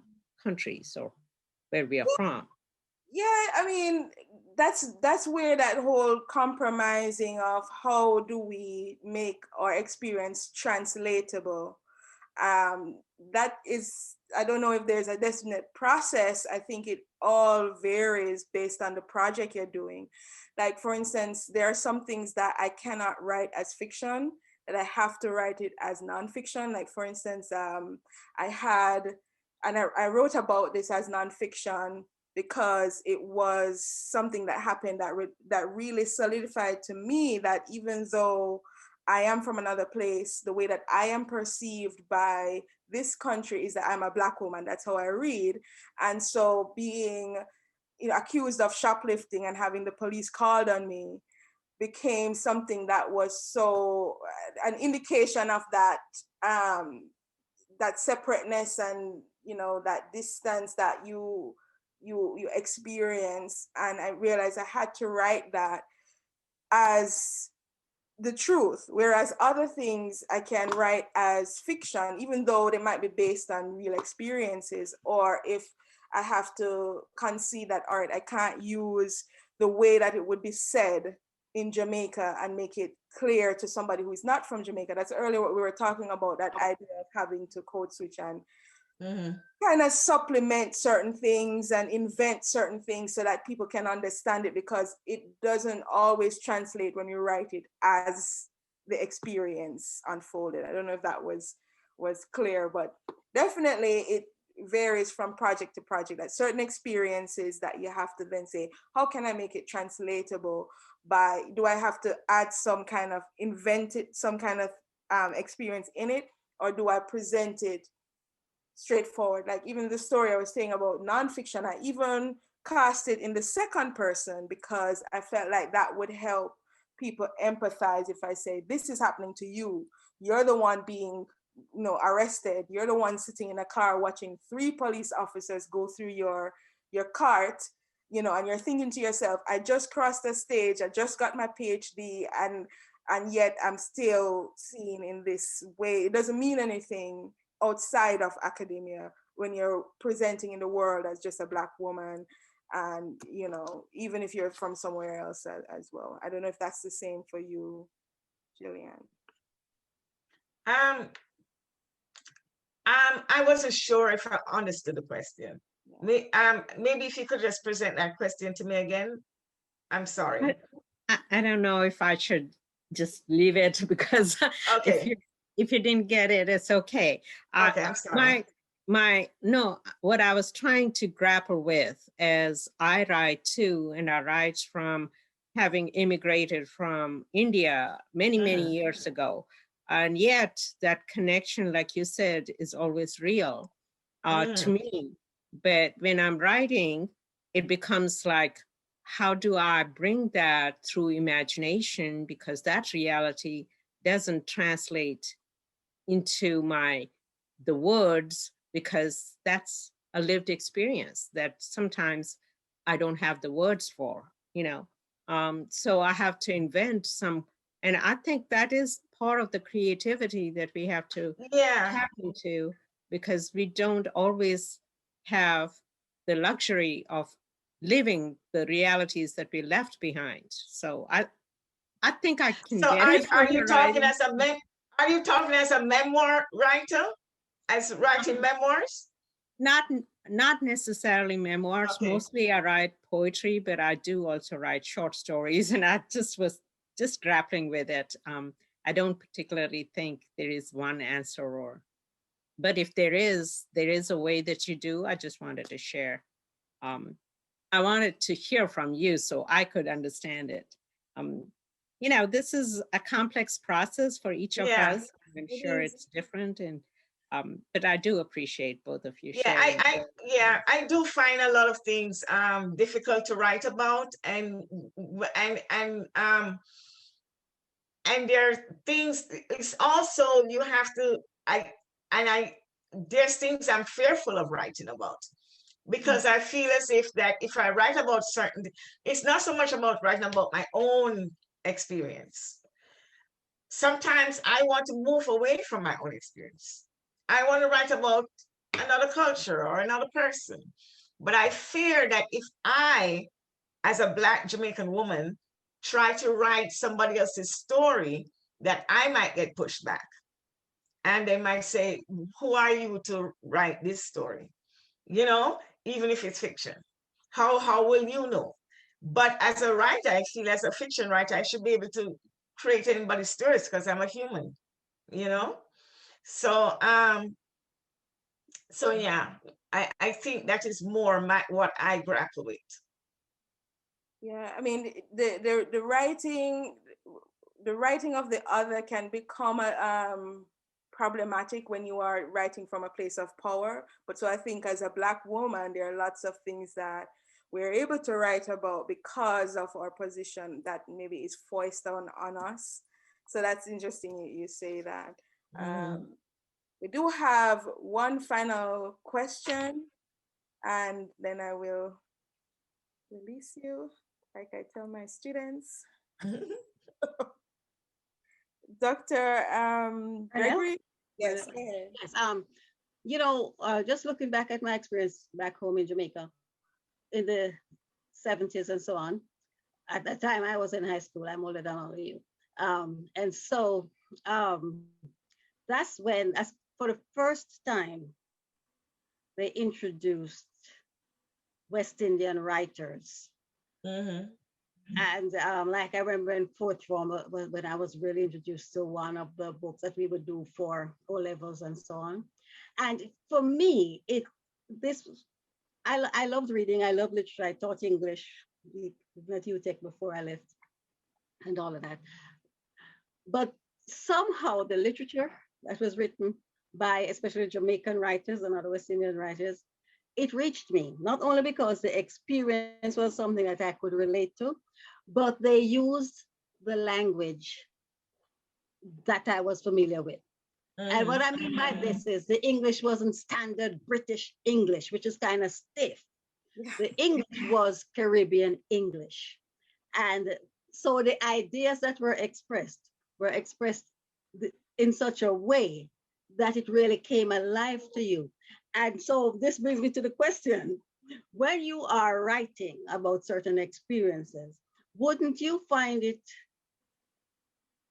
countries or where we are from. Yeah, I mean, that's where that whole compromising of how do we make our experience translatable. That is, I don't know if there's a definite process. I think it all varies based on the project you're doing. Like, for instance, there are some things that I cannot write as fiction, that I have to write it as nonfiction. Like, for instance, I wrote about this as nonfiction because it was something that happened that really solidified to me that even though I am from another place, the way that I am perceived by this country is that I'm a Black woman. That's how I read. And so being accused of shoplifting and having the police called on me became something that was so an indication of that that separateness and that distance that you experience. And I realized I had to write that as the truth, whereas other things I can write as fiction, even though they might be based on real experiences. Or if I have to concede that, all right, I can't use the way that it would be said in Jamaica and make it clear to somebody who is not from Jamaica. That's earlier what we were talking about, that idea of having to code switch and kind of supplement certain things and invent certain things so that people can understand it, because it doesn't always translate when you write it as the experience unfolded. I don't know if that was clear, but definitely it varies from project to project. That certain experiences that you have to then say, how can I make it translatable? Do I have to add some kind of some kind of experience in it, or do I present it straightforward? Like even the story I was saying about nonfiction, I even cast it in the second person because I felt like that would help people empathize. If I say, this is happening to you, you're the one being arrested, you're the one sitting in a car watching 3 police officers go through your cart, and you're thinking to yourself, I just crossed the stage, I just got my PhD, and yet I'm still seen in this way. It doesn't mean anything outside of academia when you're presenting in the world as just a Black woman, and even if you're from somewhere else as well. I don't know if that's the same for you, Gillian. I wasn't sure if I understood the question. Maybe if you could just present that question to me again. I'm sorry. I don't know if I should just leave it because okay. if you didn't get it, it's okay. Okay, I'm sorry. What I was trying to grapple with as I write too, and I write from having immigrated from India many years ago. And yet that connection, like you said, is always real to me. But when I'm writing, it becomes like, how do I bring that through imagination? Because that reality doesn't translate into the words, because that's a lived experience that sometimes I don't have the words for, so I have to invent some, and I think that is part of the creativity that we have to tap into, because we don't always have the luxury of living the realities that we left behind. So I think I can So get it are from you the talking writing. as a are you talking as a memoir writer, as writing memoirs? Not necessarily memoirs. Okay. Mostly I write poetry, but I do also write short stories, and I just was just grappling with it. I don't particularly think there is one answer, or but if there is a way that you do. I just wanted to share. I wanted to hear from you so I could understand it. You know, this is a complex process for each of Yeah, us. I'm it sure is. it's different, and but I do appreciate both of you yeah, sharing. I do find a lot of things difficult to write about, and there are things. It's also you have to I there's things I'm fearful of writing about, because I feel as if that if I write about certain, it's not so much about writing about my own experience. Sometimes I want to move away from my own experience. I want to write about another culture or another person. But I fear that if I, as a Black Jamaican woman, try to write somebody else's story, that I might get pushed back. And they might say, who are you to write this story? You know, even if it's fiction. How will you know? But as a writer, I feel as a fiction writer, I should be able to create anybody's stories because I'm a human, you know? So so yeah, I think that is more what I grapple with. Yeah, I mean, the writing of the other can become problematic when you are writing from a place of power. But so I think as a Black woman, there are lots of things that we're able to write about because of our position that maybe is foisted on us. So that's interesting you say that. We do have one final question, and then I will release you, like I tell my students. Dr. Gregory? Yes, go ahead. Yes. You know, just looking back at my experience back home in Jamaica in the 70s and so on. At that time, I was in high school. I'm older than all of you. And so um, that's when, as for the first time, they introduced West Indian writers. Mm-hmm. And like I remember in fourth form, when I was really introduced to one of the books that we would do for O levels and so on. And for me, I loved reading. I love literature. I taught English at UTech before I left and all of that. But somehow the literature that was written by especially Jamaican writers and other West Indian writers, it reached me, not only because the experience was something that I could relate to, but they used the language that I was familiar with. And what I mean by this is the English wasn't standard British English, which is kind of stiff. The English was Caribbean English. And so the ideas that were expressed in such a way that it really came alive to you. And so this brings me to the question, when you are writing about certain experiences, wouldn't you find it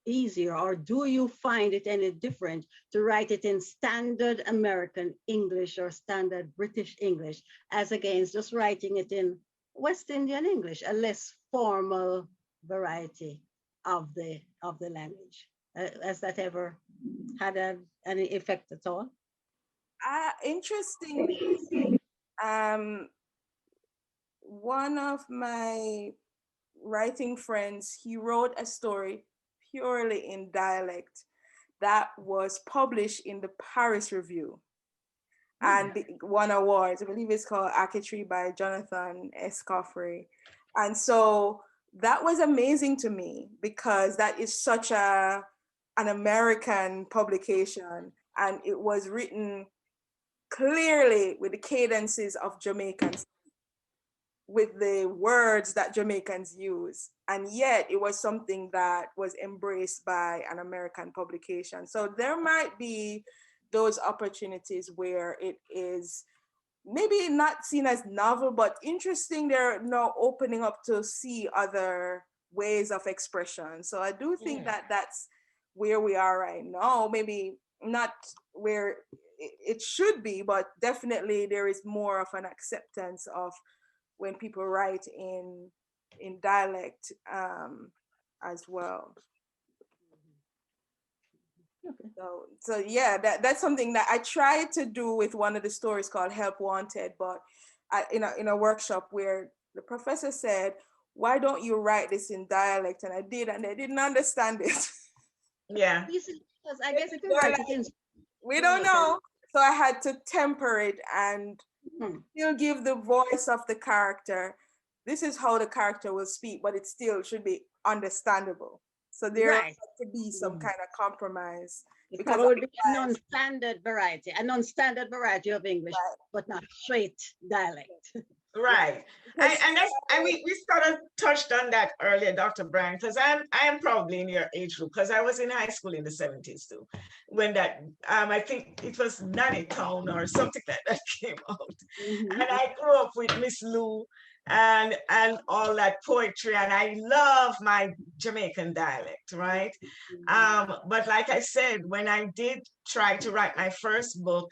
easier, or do you find it any different to write it in standard American English or standard British English as against just writing it in West Indian English, a less formal variety of the language? Has that ever had any effect at all? Interestingly, one of my writing friends, he wrote a story purely in dialect that was published in the Paris Review and won awards. I believe it's called Akitri by Jonathan Escoffrey. And so that was amazing to me because that is such an American publication, and it was written clearly with the cadences of Jamaicans, with the words that Jamaicans use. And yet it was something that was embraced by an American publication. So there might be those opportunities where it is maybe not seen as novel, but interesting. They're now opening up to see other ways of expression. So I do think that that's where we are right now. Maybe not where it should be, but definitely there is more of an acceptance of when people write in dialect as well. Okay. So yeah, that's something that I tried to do with one of the stories called Help Wanted, but in a workshop where the professor said, "Why don't you write this in dialect?" And I did, and they didn't understand it. Yeah. Because I guess if you write it in, We don't know. So I had to temper it and still give the voice of the character. This is how the character will speak, but it still should be understandable. So there has to be some kind of compromise. Because it would be a non-standard variety of English, but not straight dialect. Right. And we sort of touched on that earlier, Dr. Bryan, because I am probably in your age group, because I was in high school in the 70s too, when that, I think it was Nanny Town or something like that came out. And I grew up with Miss Lou and all that poetry, and I love my Jamaican dialect, right? But like I said, when I did try to write my first book,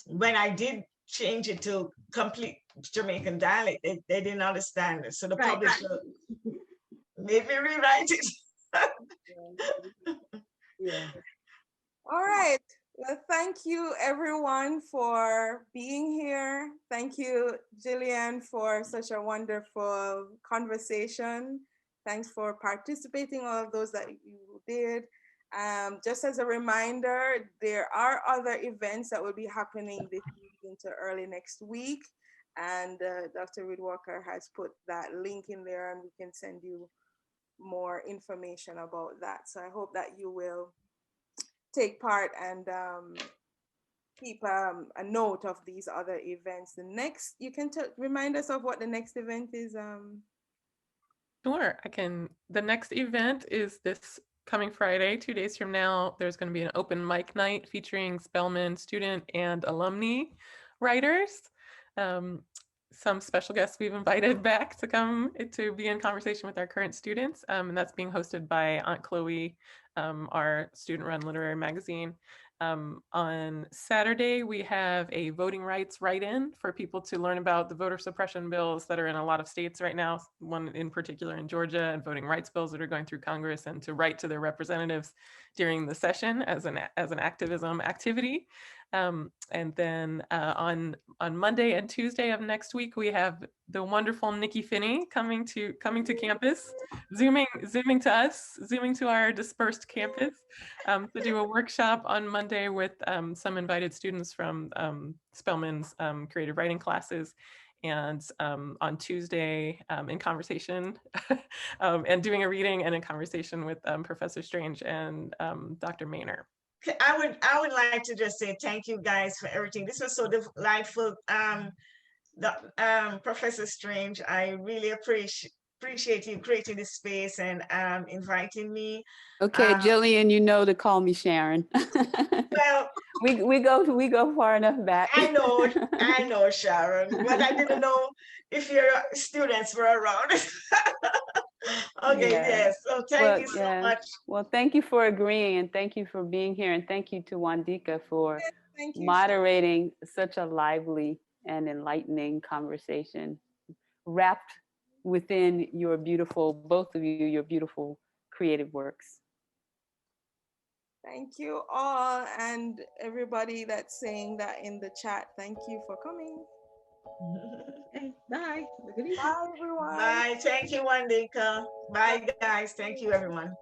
when I did change it to complete Jamaican dialect, they didn't understand it. So the publisher made me rewrite it. All right. Well, thank you everyone for being here. Thank you, Gillian, for such a wonderful conversation. Thanks for participating, all of those that you did. Just as a reminder, there are other events that will be happening this week into early next week. And Dr. Ruth Walker has put that link in there, and we can send you more information about that. So I hope that you will take part and keep a note of these other events. The next, you can remind us of what the next event is. Sure, I can. The next event is this coming Friday, 2 days from now. There's going to be an open mic night featuring Spelman student and alumni writers. Some special guests we've invited back to come to be in conversation with our current students. And that's being hosted by Aunt Chloe, our student-run literary magazine. On Saturday, we have a voting rights write-in for people to learn about the voter suppression bills that are in a lot of states right now, one in particular in Georgia, and voting rights bills that are going through Congress, and to write to their representatives during the session as an activism activity. And then on Monday and Tuesday of next week, we have the wonderful Nikki Finney coming to campus, zooming to us, zooming to our dispersed campus to do a workshop on Monday with some invited students from Spelman's creative writing classes. And on Tuesday, in conversation and doing a reading and in conversation with Professor Strange and Dr. Maynor. I would like to just say thank you guys for everything. This was so delightful. Professor Strange, I really appreciate you creating this space and inviting me. Okay, Gillian, you know to call me Sharon. Well, we go far enough back. I know, Sharon, but I didn't know if your students were around. Okay, yes. So thank you so much. Well, thank you for agreeing, and thank you for being here, and thank you to Wandeka for moderating such a lively and enlightening conversation wrapped within your beautiful, both of you, your beautiful creative works. Thank you all, and everybody that's saying that in the chat. Thank you for coming. Okay, bye. Bye, everyone. Bye. Thank you, Wandeka. Bye, guys. Thank you, everyone.